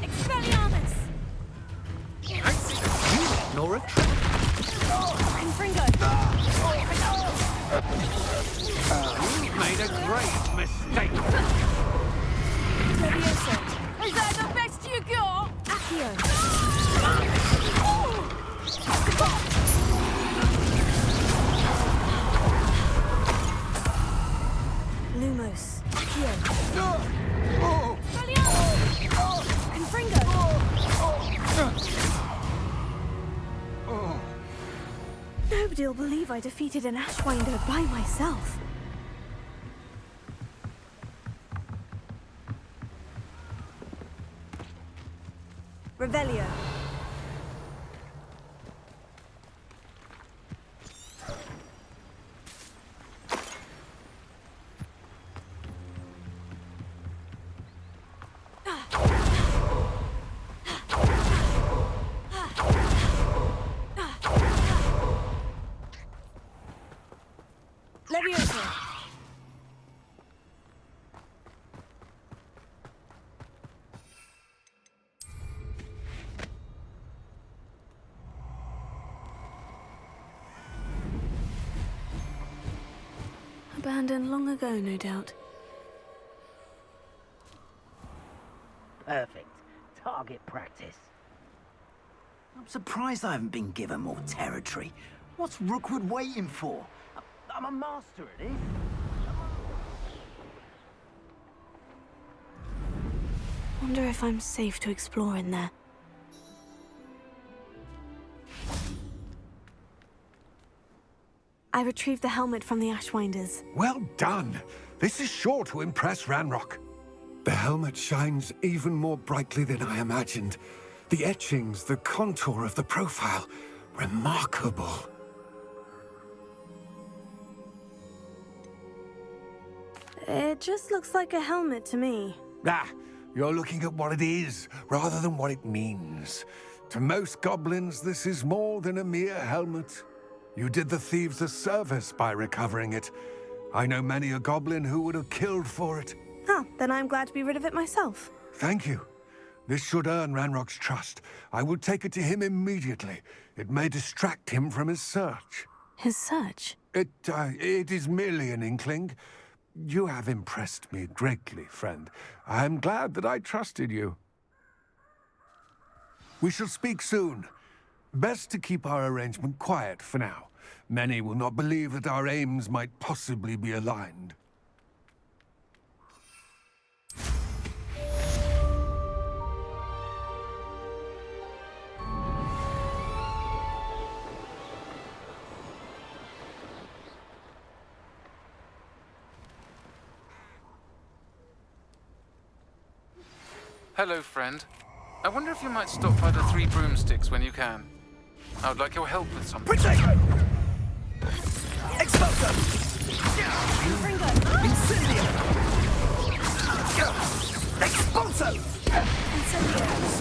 Speaker 2: Expelliarmus!
Speaker 10: Nora?
Speaker 2: Confringo!
Speaker 10: You've made a great mistake.
Speaker 2: Levioso!
Speaker 1: Is that the best you got?
Speaker 2: Accio! Lumos! Accio! Expelliarmus! Confringo! Nobody'll believe I defeated an Ashwinder by myself. Revelio. Levioso.
Speaker 3: Abandoned long ago, no doubt.
Speaker 10: Perfect. Target practice.
Speaker 11: I'm surprised I haven't been given more territory. What's Rookwood waiting for? I'm a master at it.
Speaker 3: Wonder if I'm safe to explore in there. I retrieved the helmet from the Ashwinders.
Speaker 7: Well done. This is sure to impress Ranrock. The helmet shines even more brightly than I imagined. The etchings, the contour of the profile, remarkable.
Speaker 3: It just looks like a helmet to me.
Speaker 7: Ah, you're looking at what it is, rather than what it means. To most goblins, this is more than a mere helmet. You did the thieves a service by recovering it. I know many a goblin who would have killed for it.
Speaker 3: Oh, then I'm glad to be rid of it myself.
Speaker 7: Thank you. This should earn Ranrock's trust. I will take it to him immediately. It may distract him from his search.
Speaker 3: His search?
Speaker 7: It is merely an inkling. You have impressed me greatly, friend. I am glad that I trusted you. We shall speak soon. Best to keep our arrangement quiet for now. Many will not believe that our aims might possibly be aligned.
Speaker 9: Hello, friend. I wonder if you might stop by the Three Broomsticks when you can. I would like your help with something.
Speaker 11: Protego! Expulso! Incendio! Expulso!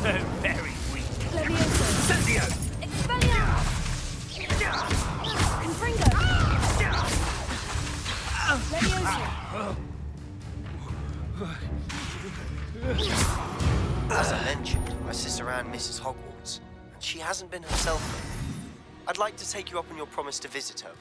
Speaker 11: So very weak. Incendio!
Speaker 12: As I mentioned, my sister Anne misses Hogwarts, and she hasn't been herself lately. I'd like to take you up on your promise to visit her.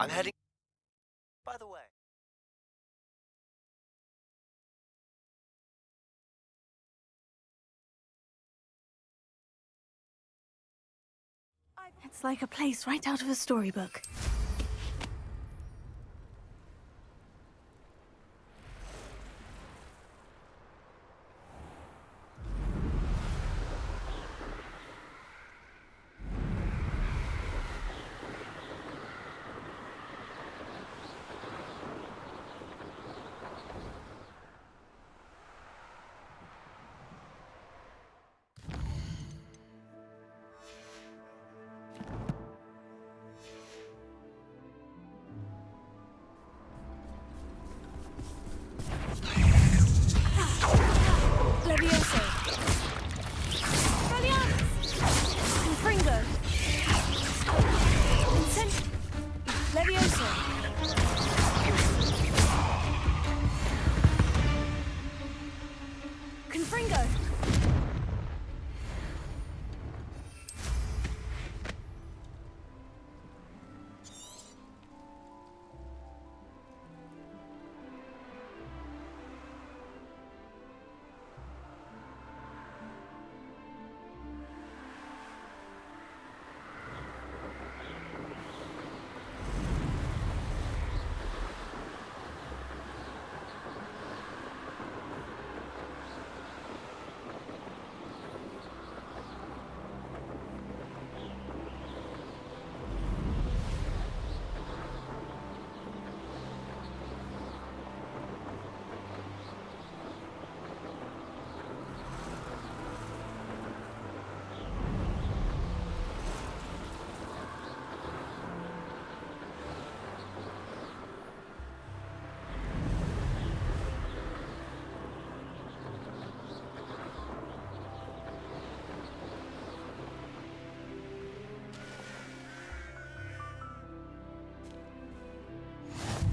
Speaker 12: I'm heading... By the way...
Speaker 3: It's like a place right out of a storybook.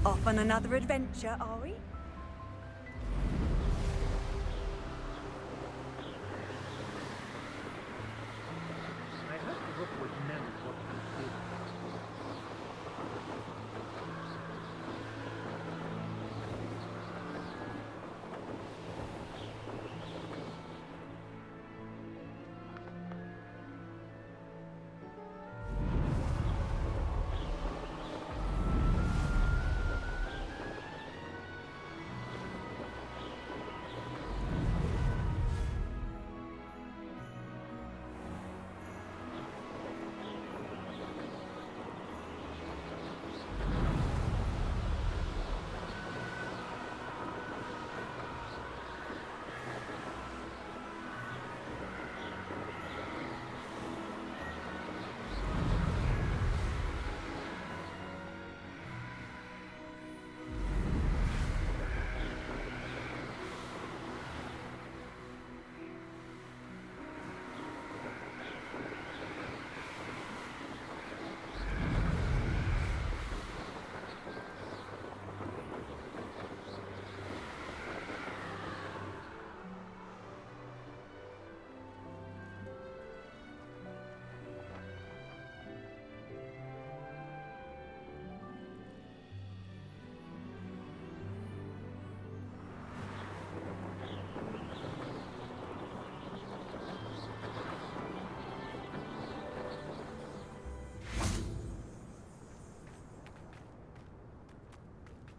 Speaker 1: Off on another adventure, are we?
Speaker 10: I hope the Rookwood knows what he did.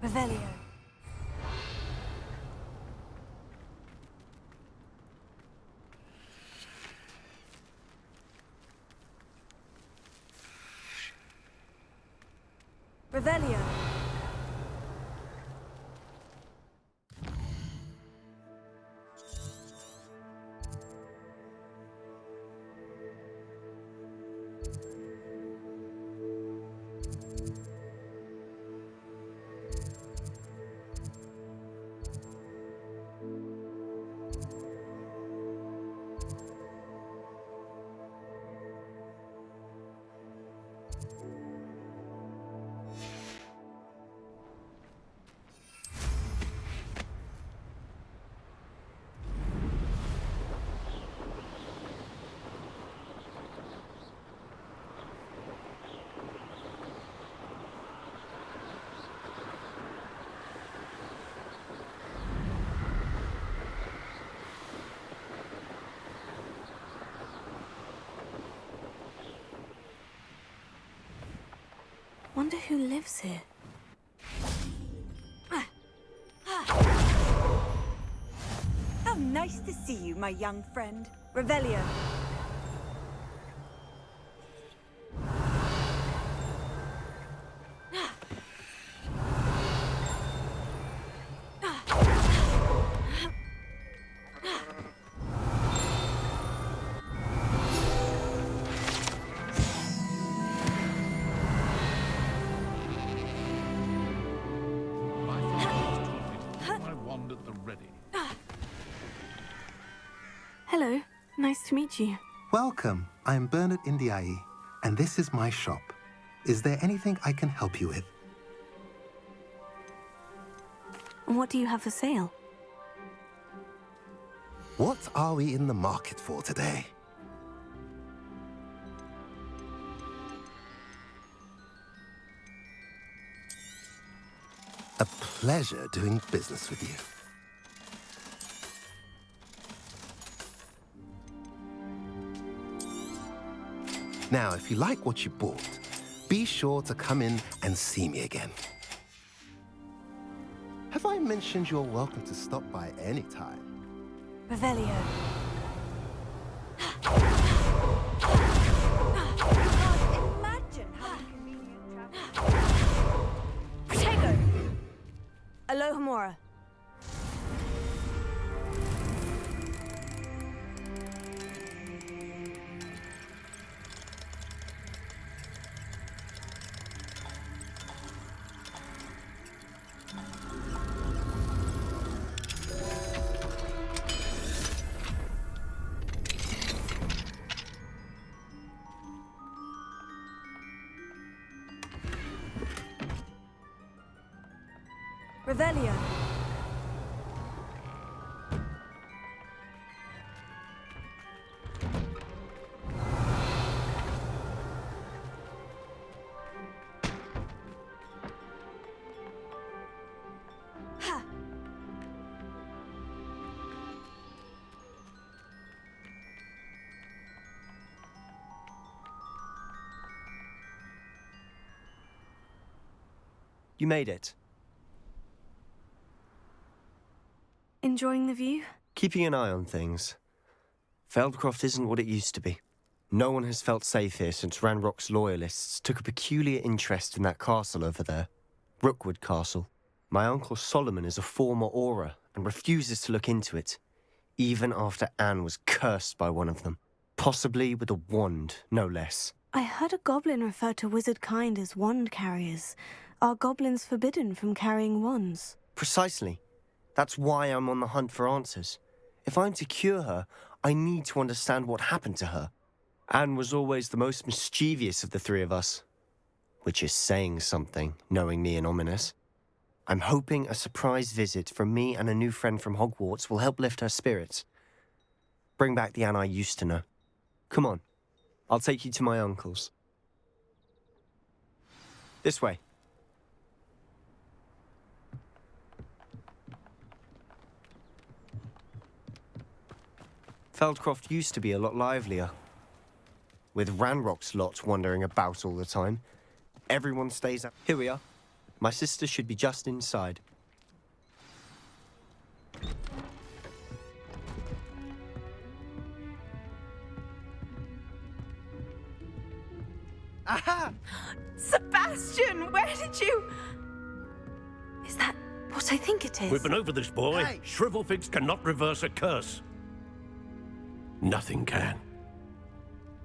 Speaker 3: Revelio. Revelio. Wonder who lives here.
Speaker 13: How nice to see you, my young friend. Revelio.
Speaker 3: Hello, nice to meet you.
Speaker 14: Welcome. I'm Bernard Indiaye, and this is my shop. Is there anything I can help you with?
Speaker 3: What do you have for sale?
Speaker 14: What are we in the market for today? A pleasure doing business with you. Now, if you like what you bought, be sure to come in and see me again. Have I mentioned you're welcome to stop by any time?
Speaker 13: Revelio. Imagine how inconvenient travel. Protego. Alohomora. Revelio. Ha.
Speaker 12: You made it.
Speaker 3: Enjoying the view?
Speaker 12: Keeping an eye on things. Feldcroft isn't what it used to be. No one has felt safe here since Ranrock's loyalists took a peculiar interest in that castle over there. Rookwood Castle. My uncle Solomon is a former Auror and refuses to look into it, even after Anne was cursed by one of them. Possibly with a wand, no less.
Speaker 3: I heard a goblin refer to wizard kind as wand carriers. Are goblins forbidden from carrying wands?
Speaker 12: Precisely. That's why I'm on the hunt for answers. If I'm to cure her, I need to understand what happened to her. Anne was always the most mischievous of the three of us. Which is saying something, knowing me and Ominous. I'm hoping a surprise visit from me and a new friend from Hogwarts will help lift her spirits. Bring back the Anne I used to know. Come on, I'll take you to my uncle's. This way. Feldcroft used to be a lot livelier. With Ranrock's lot wandering about all the time. Everyone stays up. Here we are. My sister should be just inside.
Speaker 13: Aha! Sebastian, where did you...
Speaker 3: Is that what I think it is?
Speaker 15: We've been over this, boy.
Speaker 13: Hey.
Speaker 15: Shrivelfigs cannot reverse a curse. Nothing can.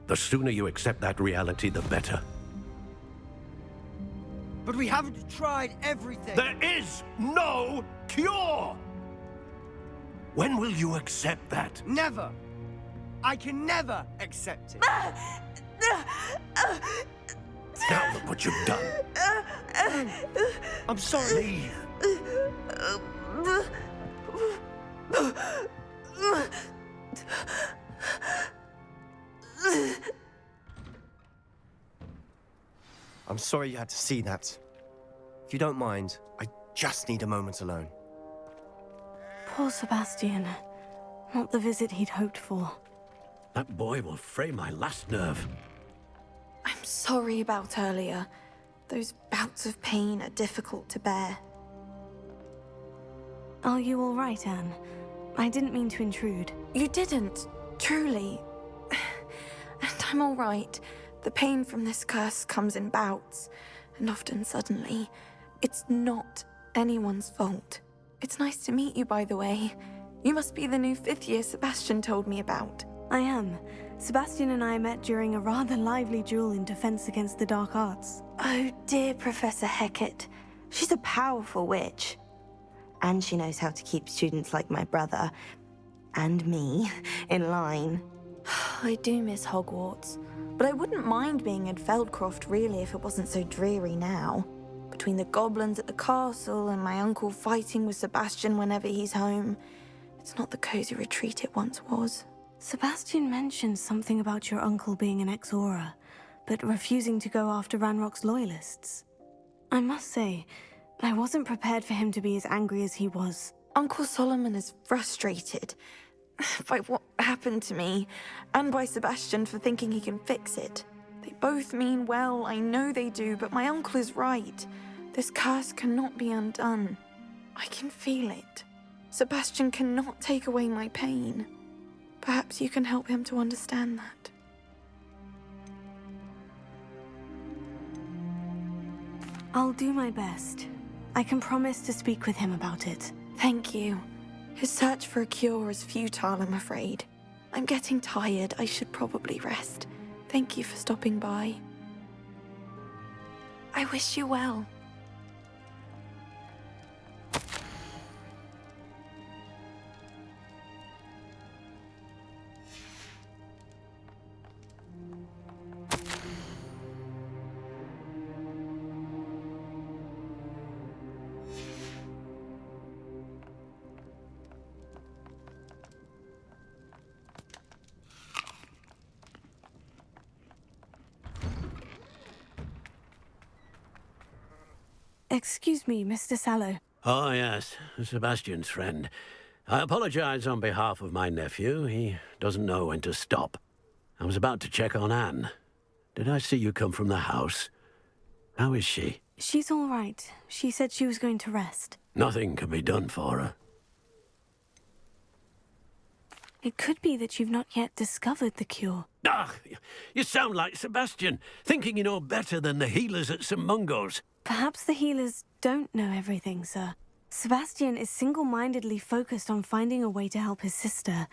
Speaker 15: The sooner you accept that reality, the better.
Speaker 11: But we haven't tried everything.
Speaker 15: There is no cure! When will you accept that?
Speaker 11: Never. I can never accept it.
Speaker 15: Now look what you've done.
Speaker 12: I'm sorry. I'm sorry you had to see that. If you don't mind, I just need a moment alone.
Speaker 3: Poor Sebastian. Not the visit he'd hoped for.
Speaker 15: That boy will fray my last nerve.
Speaker 16: I'm sorry about earlier. Those bouts of pain are difficult to bear.
Speaker 3: Are you all right, Anne? I didn't mean to intrude.
Speaker 16: You didn't, truly. And I'm all right. The pain from this curse comes in bouts, and often suddenly. It's not anyone's fault. It's nice to meet you, by the way. You must be the new 5th year Sebastian told me about.
Speaker 3: I am. Sebastian and I met during a rather lively duel in defense against the dark arts.
Speaker 16: Oh, dear Professor Hecat. She's a powerful witch.
Speaker 17: And she knows how to keep students like my brother, and me, in line.
Speaker 16: I do miss Hogwarts, but I wouldn't mind being in Feldcroft, really, if it wasn't so dreary now. Between the goblins at the castle and my uncle fighting with Sebastian whenever he's home, it's not the cozy retreat it once was.
Speaker 3: Sebastian mentioned something about your uncle being an ex-Auror, but refusing to go after Ranrock's loyalists. I must say, I wasn't prepared for him to be as angry as he was.
Speaker 16: Uncle Solomon is frustrated by what happened to me, and by Sebastian for thinking he can fix it. They both mean well, I know they do, but my uncle is right. This curse cannot be undone. I can feel it. Sebastian cannot take away my pain. Perhaps you can help him to understand that.
Speaker 3: I'll do my best. I can promise to speak with him about it.
Speaker 16: Thank you. His search for a cure is futile, I'm afraid. I'm getting tired. I should probably rest. Thank you for stopping by. I wish you well.
Speaker 3: Excuse me, Mr. Sallow.
Speaker 15: Oh, yes, Sebastian's friend. I apologize on behalf of my nephew. He doesn't know when to stop. I was about to check on Anne. Did I see you come from the house? How is she?
Speaker 3: She's all right. She said she was going to rest.
Speaker 15: Nothing can be done for her.
Speaker 3: It could be that you've not yet discovered the cure.
Speaker 15: Ah, you sound like Sebastian, thinking you know better than the healers at St. Mungo's.
Speaker 3: Perhaps the healers don't know everything, sir. Sebastian is single-mindedly focused on finding a way to help his sister.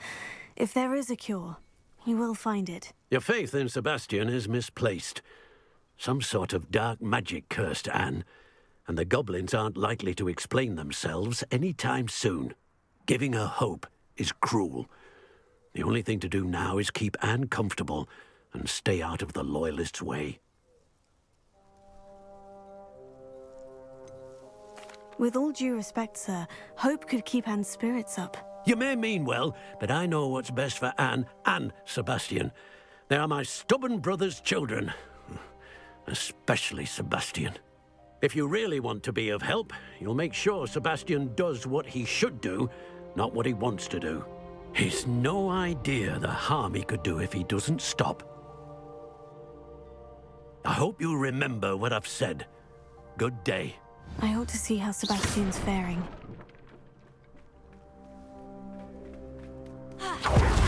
Speaker 3: If there is a cure, he will find it.
Speaker 15: Your faith in Sebastian is misplaced. Some sort of dark magic cursed Anne, and the goblins aren't likely to explain themselves any time soon. Giving her hope is cruel. The only thing to do now is keep Anne comfortable and stay out of the Loyalists' way.
Speaker 3: With all due respect, sir, hope could keep Anne's spirits up.
Speaker 15: You may mean well, but I know what's best for Anne and Sebastian. They are my stubborn brother's children. Especially Sebastian. If you really want to be of help, you'll make sure Sebastian does what he should do, not what he wants to do. He's no idea the harm he could do if he doesn't stop. I hope you'll remember what I've said. Good day.
Speaker 3: I ought to see how Sebastian's faring.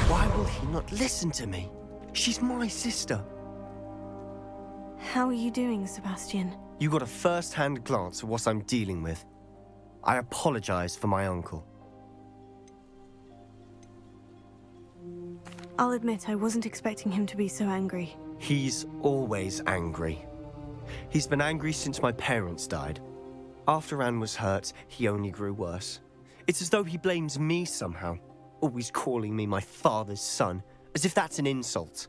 Speaker 12: Why will he not listen to me? She's my sister.
Speaker 3: How are you doing, Sebastian?
Speaker 12: You got a first-hand glance at what I'm dealing with. I apologize for my uncle.
Speaker 3: I'll admit I wasn't expecting him to be so angry.
Speaker 12: He's always angry. He's been angry since my parents died. After Anne was hurt, he only grew worse. It's as though he blames me somehow, always calling me my father's son, as if that's an insult.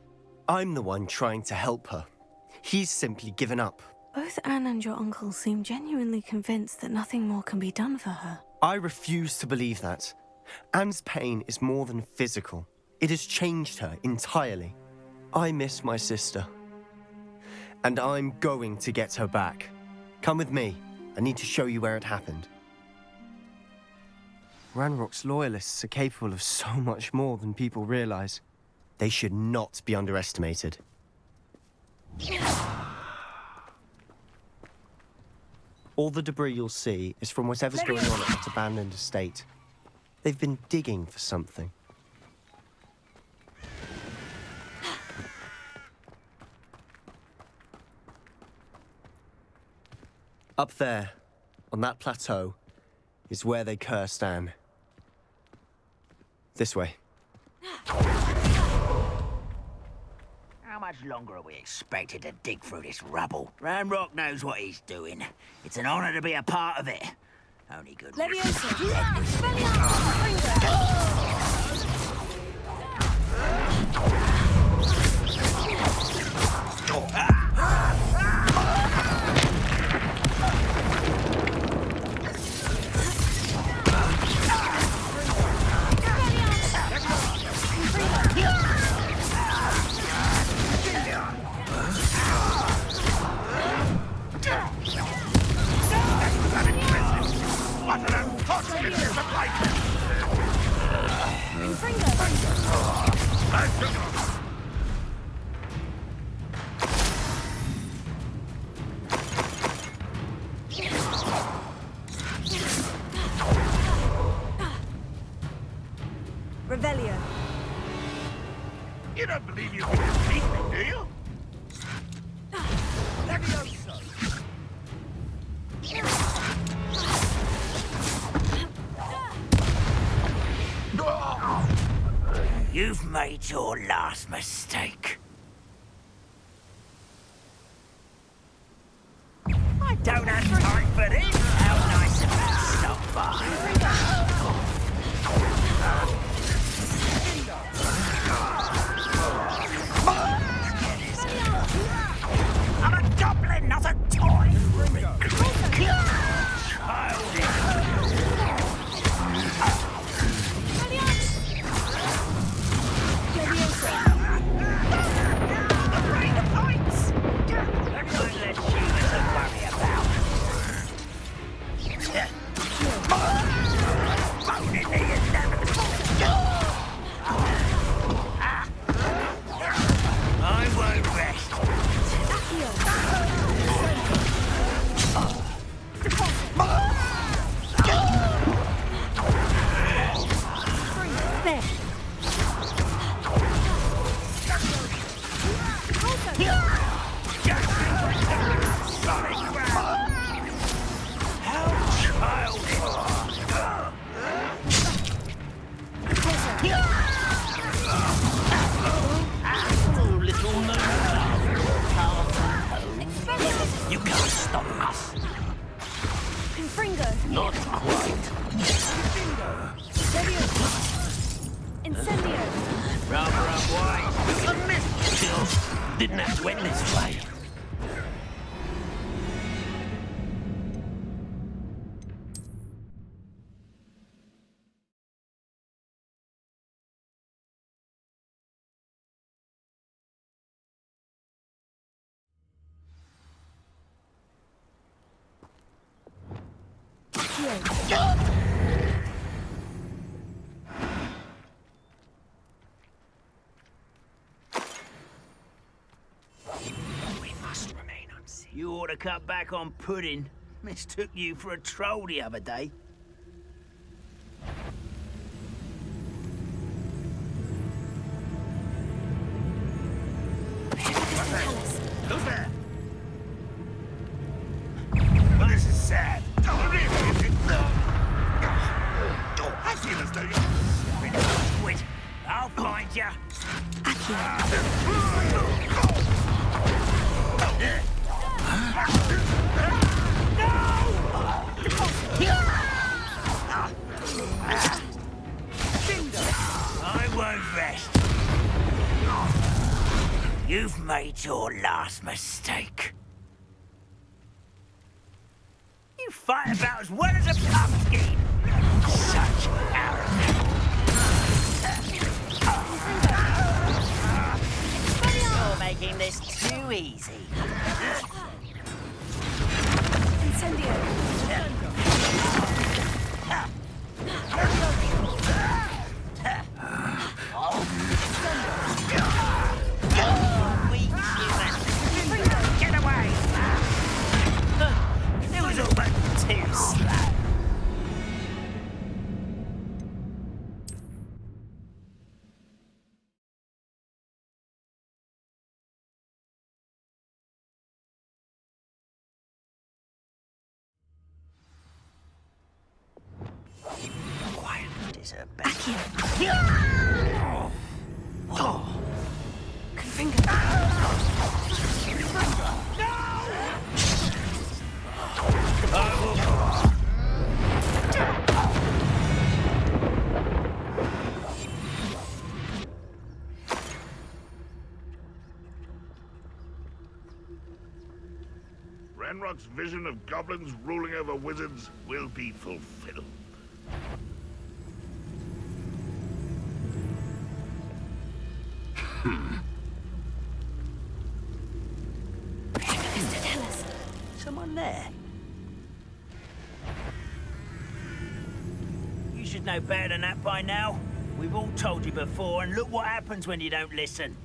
Speaker 12: I'm the one trying to help her. He's simply given up.
Speaker 3: Both Anne and your uncle seem genuinely convinced that nothing more can be done for her.
Speaker 12: I refuse to believe that. Anne's pain is more than physical. It has changed her entirely. I miss my sister. And I'm going to get her back. Come with me. I need to show you where it happened. Ranrock's loyalists are capable of so much more than people realize. They should not be underestimated. All the debris you'll see is from whatever's going on at that abandoned estate. They've been digging for something. Up there, on that plateau, is where they cursed Anne. This way.
Speaker 11: How much longer are we expected to dig through this rubble? Ranrock knows what he's doing. It's an honor to be a part of it. Only good.
Speaker 13: Revelio.
Speaker 5: You don't believe you can defeat me, do you?
Speaker 10: Levioso!
Speaker 11: You've made your last mistake. I don't have time for this. How nice of you to stop by. I'm a goblin, not a toy. You can't stop us.
Speaker 2: Confringo.
Speaker 11: Not quite.
Speaker 2: Incendio.
Speaker 11: Rather unwise. I missed you. Didn't have to end this way. We must remain unseen. You ought to cut back on pudding. Mistook you for a troll the other day. Who's there? Well, this is sad. I feel as though you're squid. I'll find you. I won't rest. You've made your last mistake. You fight about as well as a pumpkin. Such arrogance. You're making this too easy. Get away! It was all but too slow. Quiet is a back in. Oh.
Speaker 5: Ranrock's vision of goblins ruling over wizards will be fulfilled.
Speaker 11: Someone there? You should know better than that by now. We've all told you before, and look what happens when you don't listen.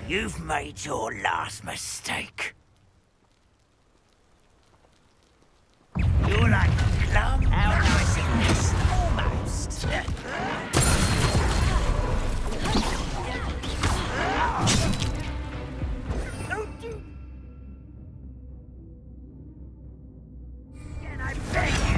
Speaker 11: You've made your last mistake. You're like a plum. How nice it is. Almost. Can I beg you?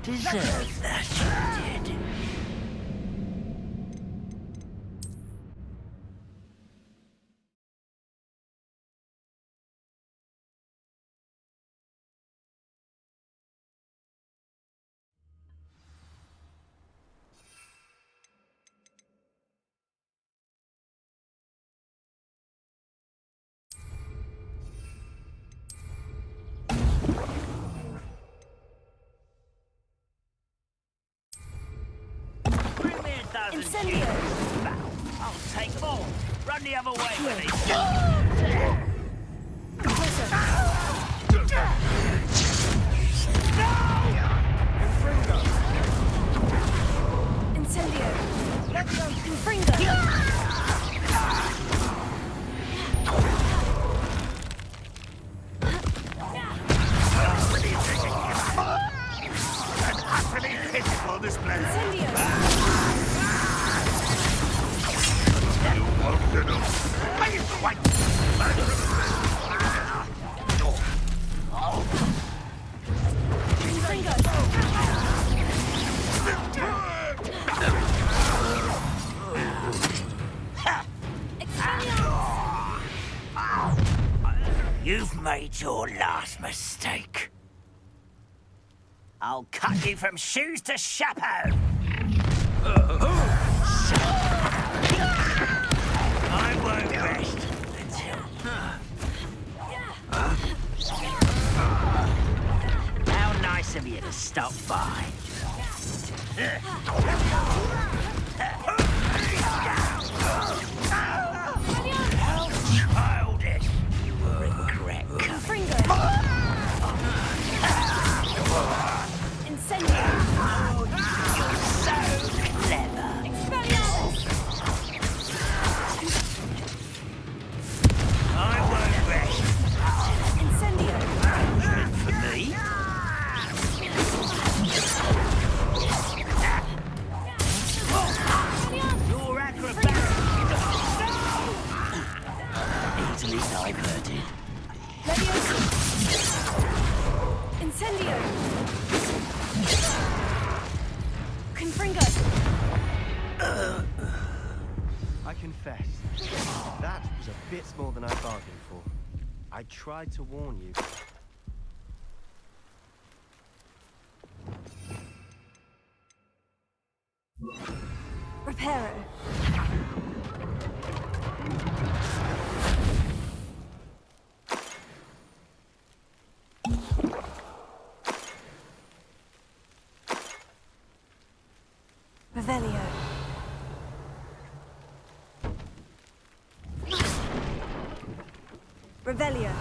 Speaker 11: Deserve that, you did.
Speaker 2: Incendio!
Speaker 11: I'll take them all. Run the other way with it.
Speaker 2: Incendio! Let's go! Confringo!
Speaker 5: Quite
Speaker 11: You've made your last mistake. I'll cut you from shoes to chapeau. I won't rest until... How nice of you to stop by. How childish. You will regret coming.
Speaker 2: Incendio!
Speaker 11: You're so clever. I won't rest.
Speaker 2: Incendio!
Speaker 11: For me? You're acrobatic. Easily diverted.
Speaker 2: Incendio! Confringo!
Speaker 12: I confess, that was a bit more than I bargained for. I tried to warn you.
Speaker 13: Reparo. Revelio. Revelio.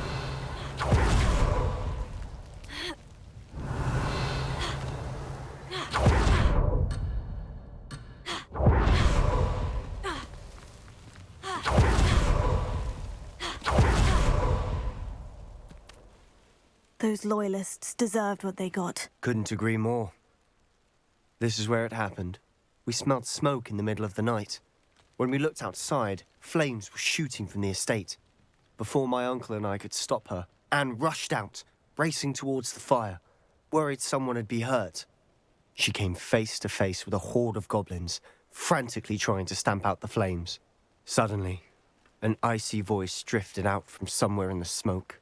Speaker 3: Those loyalists deserved what they got.
Speaker 12: Couldn't agree more. This is where it happened. We smelled smoke in the middle of the night. When we looked outside, flames were shooting from the estate. Before my uncle and I could stop her, Anne rushed out, racing towards the fire, worried someone had been hurt. She came face to face with a horde of goblins, frantically trying to stamp out the flames. Suddenly, an icy voice drifted out from somewhere in the smoke.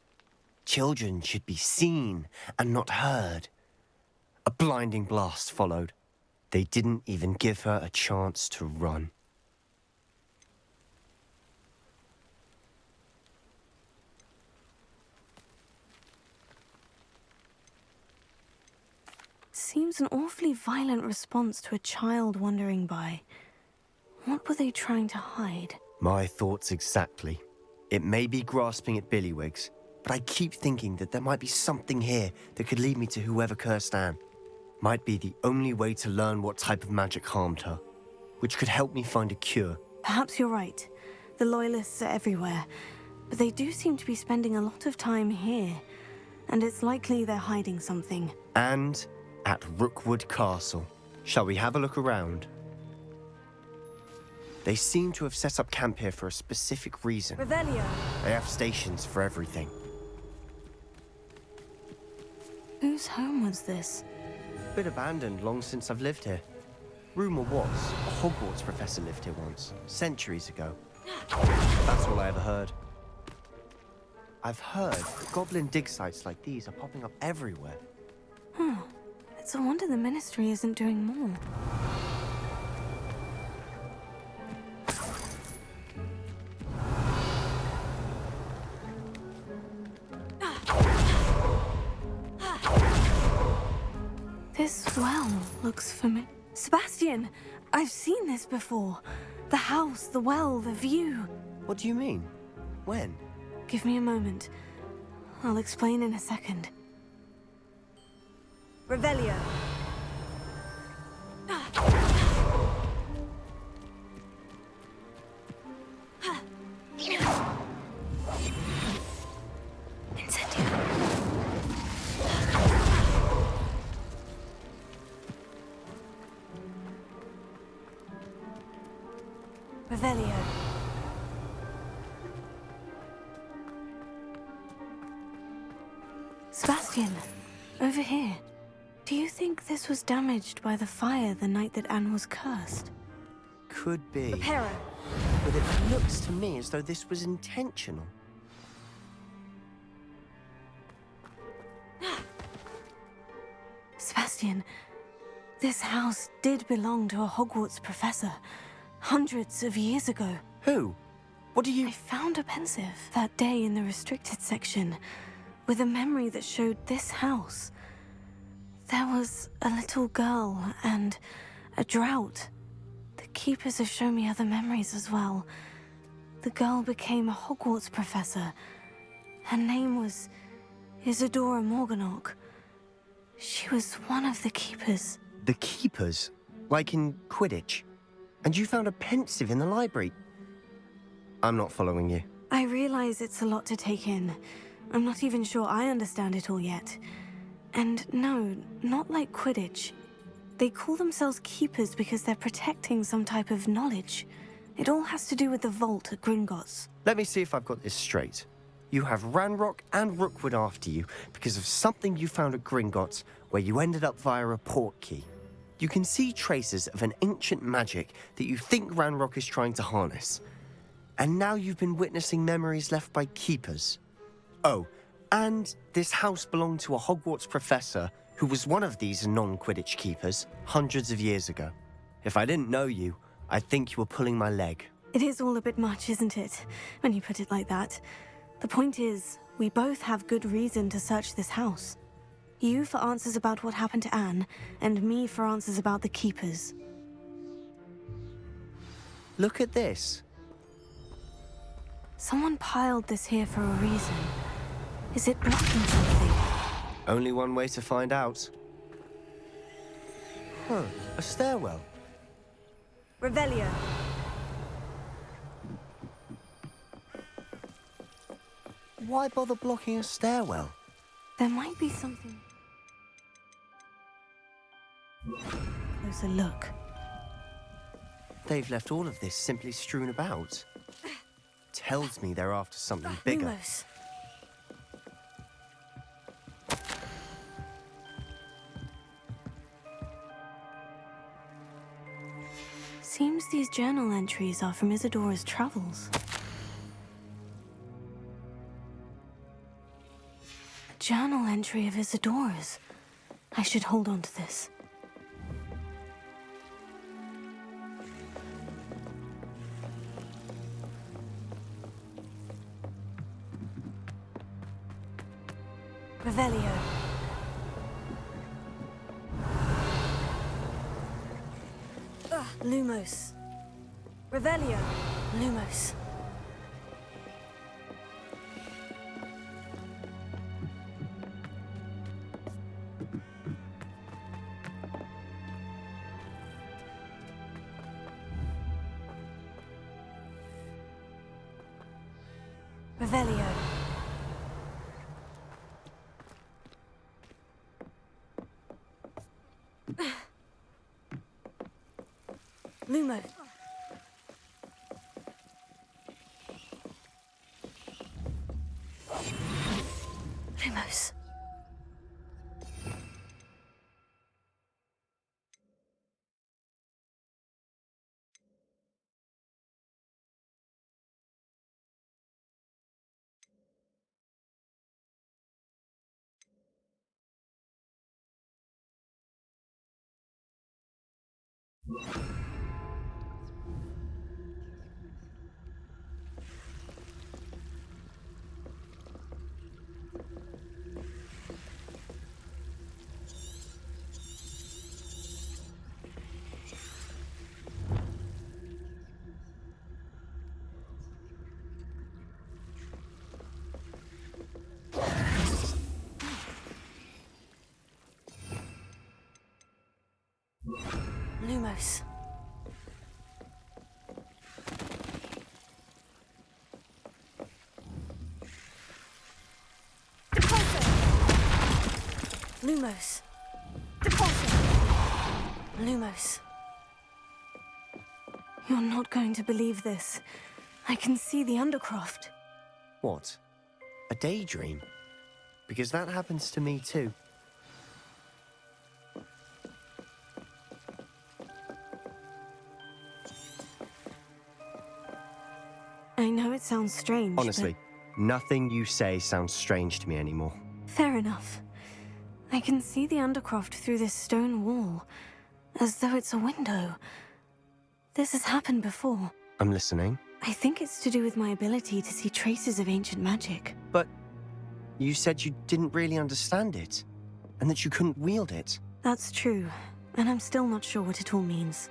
Speaker 12: Children should be seen and not heard. A blinding blast followed. They didn't even give her a chance to run.
Speaker 3: Seems an awfully violent response to a child wandering by. What were they trying to hide?
Speaker 12: My thoughts exactly. It may be grasping at Billywigs, but I keep thinking that there might be something here that could lead me to whoever cursed Anne. Might be the only way to learn what type of magic harmed her, which could help me find a cure.
Speaker 3: Perhaps you're right. The Loyalists are everywhere, but they do seem to be spending a lot of time here, and it's likely they're hiding something.
Speaker 12: And at Rookwood Castle. Shall we have a look around? They seem to have set up camp here for a specific reason.
Speaker 13: Revelio.
Speaker 12: They have stations for everything.
Speaker 3: Whose home was this?
Speaker 12: Been abandoned long since I've lived here. Rumor was, a Hogwarts professor lived here once, centuries ago. That's all I ever heard. I've heard that goblin dig sites like these are popping up everywhere.
Speaker 3: It's a wonder the Ministry isn't doing more. This well looks familiar. Sebastian! I've seen this before. The house, the well, the view.
Speaker 12: What do you mean? When?
Speaker 3: Give me a moment. I'll explain in a second.
Speaker 13: Revelio. Revelio.
Speaker 3: Sebastian, over here. Do you think this was damaged by the fire the night that Anne was cursed?
Speaker 12: Could be.
Speaker 13: Reparo.
Speaker 12: But it looks to me as though this was intentional.
Speaker 3: Sebastian, this house did belong to a Hogwarts professor hundreds of years ago.
Speaker 12: Who? What do you...
Speaker 3: I found a pensive that day in the restricted section with a memory that showed this house. There was a little girl and a drought. The keepers have shown me other memories as well. The girl became a Hogwarts professor. Her name was Isadora Morganach. She was one of the keepers.
Speaker 12: The keepers? Like in Quidditch? And you found a pensive in the library? I'm not following you.
Speaker 3: I realize it's a lot to take in. I'm not even sure I understand it all yet. And no, not like Quidditch. They call themselves keepers because they're protecting some type of knowledge. It all has to do with the vault at Gringotts.
Speaker 12: Let me see if I've got this straight. You have Ranrock and Rookwood after you because of something you found at Gringotts where you ended up via a portkey. You can see traces of an ancient magic that you think Ranrock is trying to harness. And now you've been witnessing memories left by keepers. Oh, and this house belonged to a Hogwarts professor who was one of these non-Quidditch keepers hundreds of years ago. If I didn't know you, I'd think you were pulling my leg.
Speaker 3: It is all a bit much, isn't it, when you put it like that? The point is, we both have good reason to search this house. You for answers about what happened to Anne, and me for answers about the keepers.
Speaker 12: Look at this.
Speaker 3: Someone piled this here for a reason. Is it blocking something?
Speaker 12: Only one way to find out. Huh, a stairwell.
Speaker 13: Revelio.
Speaker 12: Why bother blocking a stairwell?
Speaker 3: There might be something. Closer look.
Speaker 12: They've left all of this simply strewn about. Tells me they're after something bigger.
Speaker 3: Lumos. Seems these journal entries are from Isadora's travels. A journal entry of Isadora's. I should hold on to this. Revelio. Lumos.
Speaker 13: Revelio.
Speaker 3: Lumos. Revelio. Lumo. Lumos. Lumos. Lumos. Lumos. You're not going to believe this. I can see the Undercroft.
Speaker 12: What? A daydream? Because that happens to me too.
Speaker 3: I know it sounds strange,
Speaker 12: Honestly, nothing you say sounds strange to me anymore.
Speaker 3: Fair enough. I can see the Undercroft through this stone wall, as though it's a window. This has happened before.
Speaker 12: I'm listening.
Speaker 3: I think it's to do with my ability to see traces of ancient magic.
Speaker 12: But you said you didn't really understand it, and that you couldn't wield it.
Speaker 3: That's true, and I'm still not sure what it all means.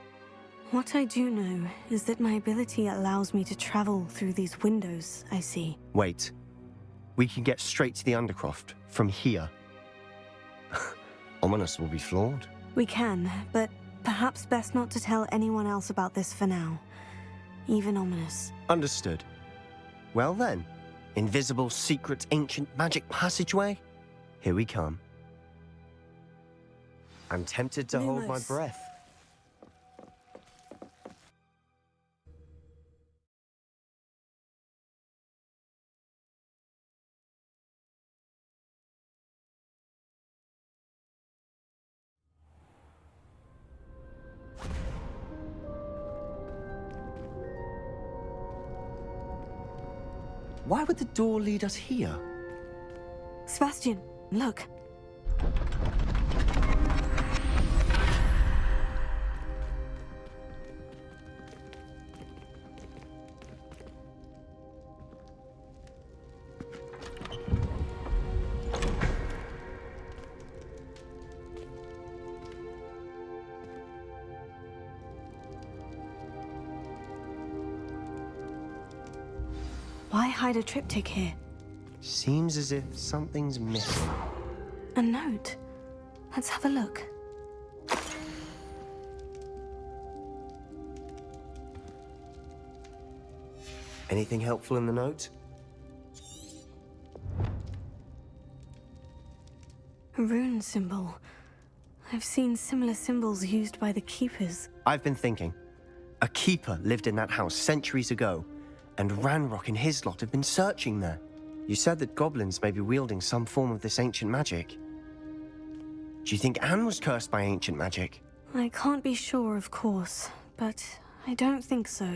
Speaker 3: What I do know is that my ability allows me to travel through these windows I see.
Speaker 12: Wait. We can get straight to the Undercroft from here. Ominous will be floored.
Speaker 3: We can, but perhaps best not to tell anyone else about this for now. Even Ominous.
Speaker 12: Understood. Well then, invisible, secret, ancient magic passageway? Here we come. I'm tempted to hold my breath. Why would the door lead us here?
Speaker 3: Sebastian, look. Why hide a triptych here?
Speaker 12: Seems as if something's missing.
Speaker 3: A note. Let's have a look.
Speaker 12: Anything helpful in the note?
Speaker 3: A rune symbol. I've seen similar symbols used by the Keepers.
Speaker 12: I've been thinking. A keeper lived in that house centuries ago, and Ranrock and his lot have been searching there. You said that goblins may be wielding some form of this ancient magic. Do you think Anne was cursed by ancient magic?
Speaker 3: I can't be sure, of course, but I don't think so.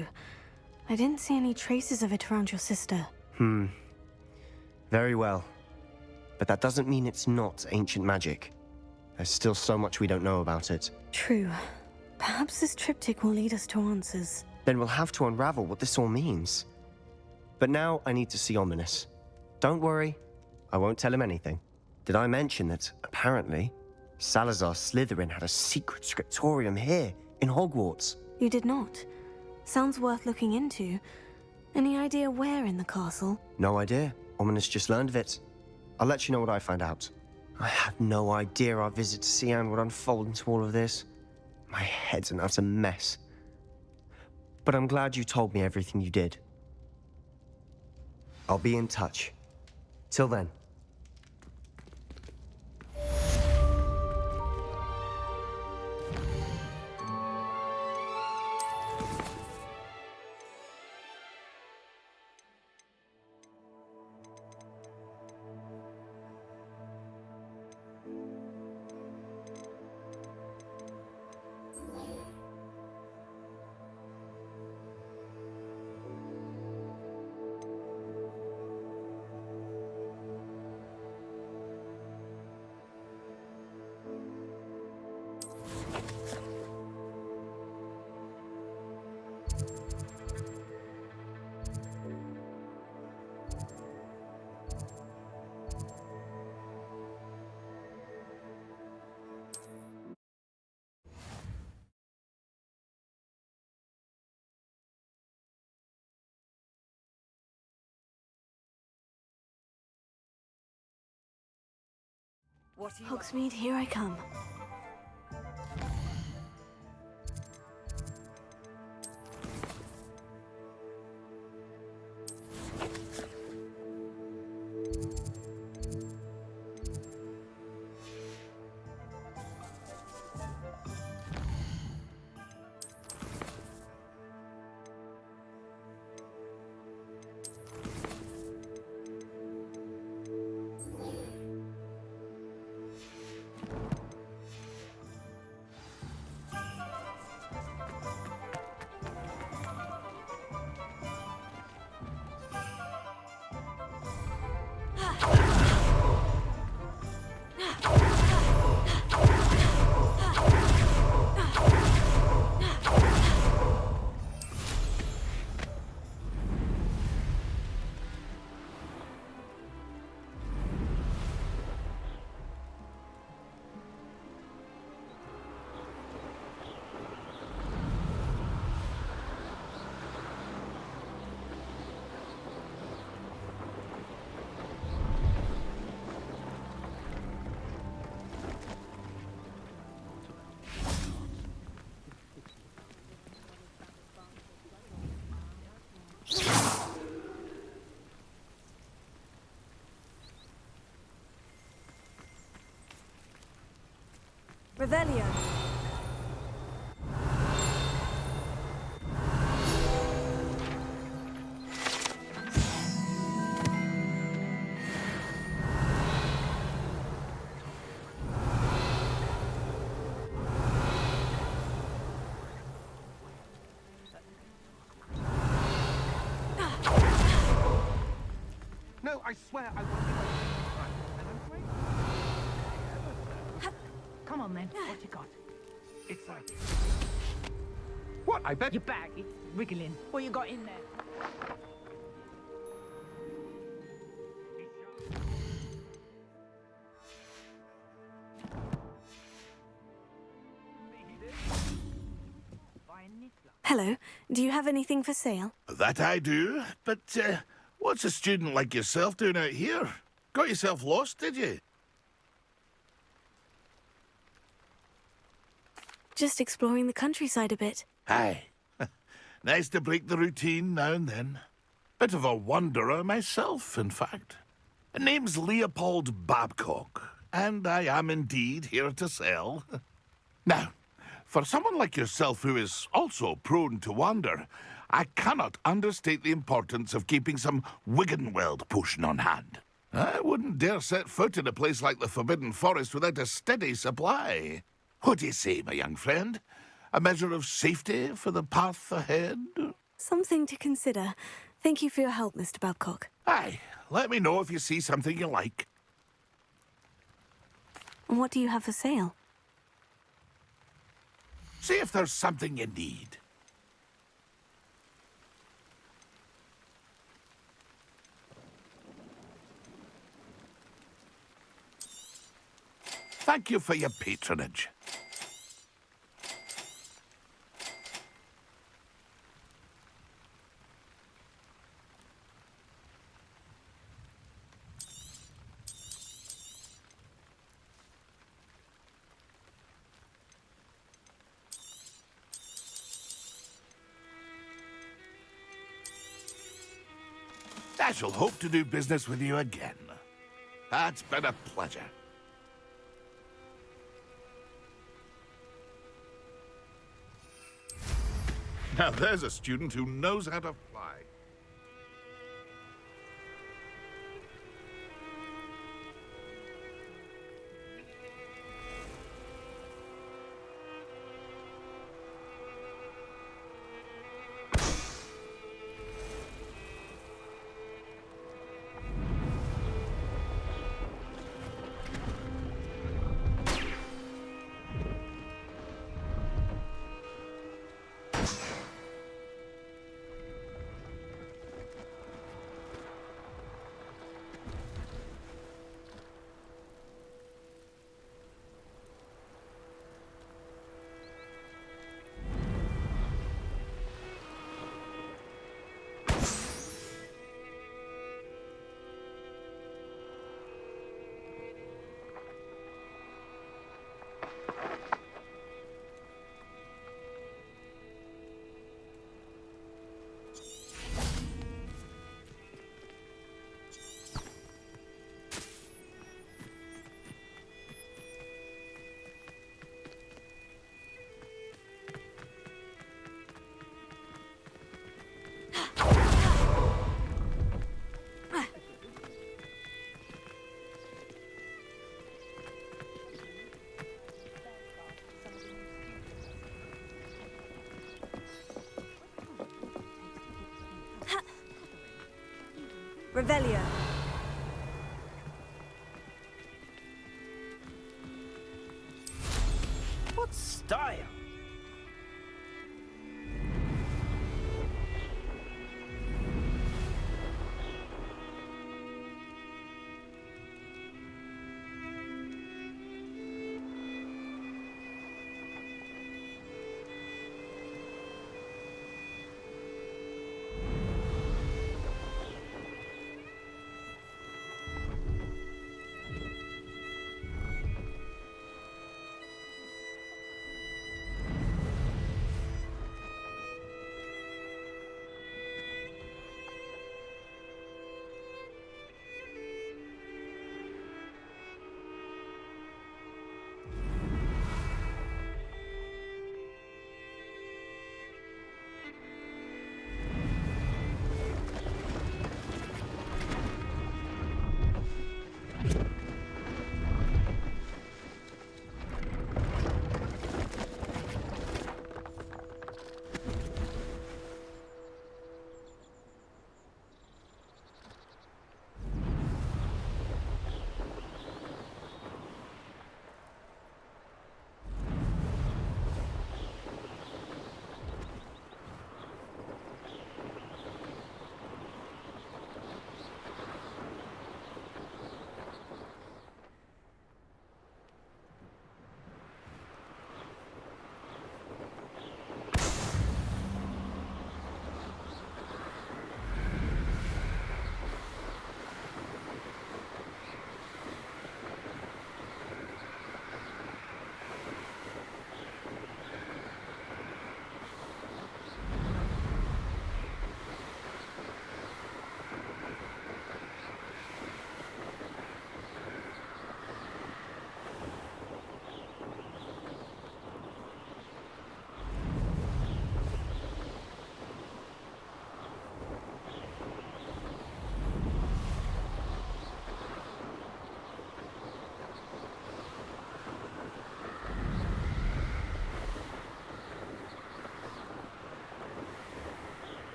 Speaker 3: I didn't see any traces of it around your sister.
Speaker 12: Very well. But that doesn't mean it's not ancient magic. There's still so much we don't know about it.
Speaker 3: True. Perhaps this triptych will lead us to answers.
Speaker 12: Then we'll have to unravel what this all means. But now I need to see Ominous. Don't worry, I won't tell him anything. Did I mention that, apparently, Salazar Slytherin had a secret scriptorium here, in Hogwarts?
Speaker 3: You did not. Sounds worth looking into. Any idea where in the castle?
Speaker 12: No idea. Ominous just learned of it. I'll let you know what I find out. I had no idea our visit to Cian would unfold into all of this. My head's an utter mess. But I'm glad you told me everything you did. I'll be in touch. Till then.
Speaker 3: Hogsmeade, here I come. Revelio.
Speaker 10: No, I swear I won't be wasting time. And I'm grateful.
Speaker 6: Come on then, what you got?
Speaker 10: It's like... What? I bet...
Speaker 6: Your bag, it's wriggling. What you got in there?
Speaker 3: Hello, do you have anything for sale?
Speaker 5: That I do, but what's a student like yourself doing out here? Got yourself lost, did you?
Speaker 3: Just exploring the countryside a bit.
Speaker 5: Aye. Nice to break the routine now and then. Bit of a wanderer myself, in fact. Name's Leopold Babcock, and I am indeed here to sell. Now, for someone like yourself who is also prone to wander, I cannot understate the importance of keeping some Wiggenweld potion on hand. I wouldn't dare set foot in a place like the Forbidden Forest without a steady supply. What do you say, my young friend? A measure of safety for the path ahead?
Speaker 3: Something to consider. Thank you for your help, Mr. Babcock.
Speaker 5: Aye, let me know if you see something you like.
Speaker 3: And what do you have for sale?
Speaker 5: See if there's something you need. Thank you for your patronage. I shall hope to do business with you again. It's been a pleasure. Now there's a student who knows how to fly.
Speaker 3: Revelio.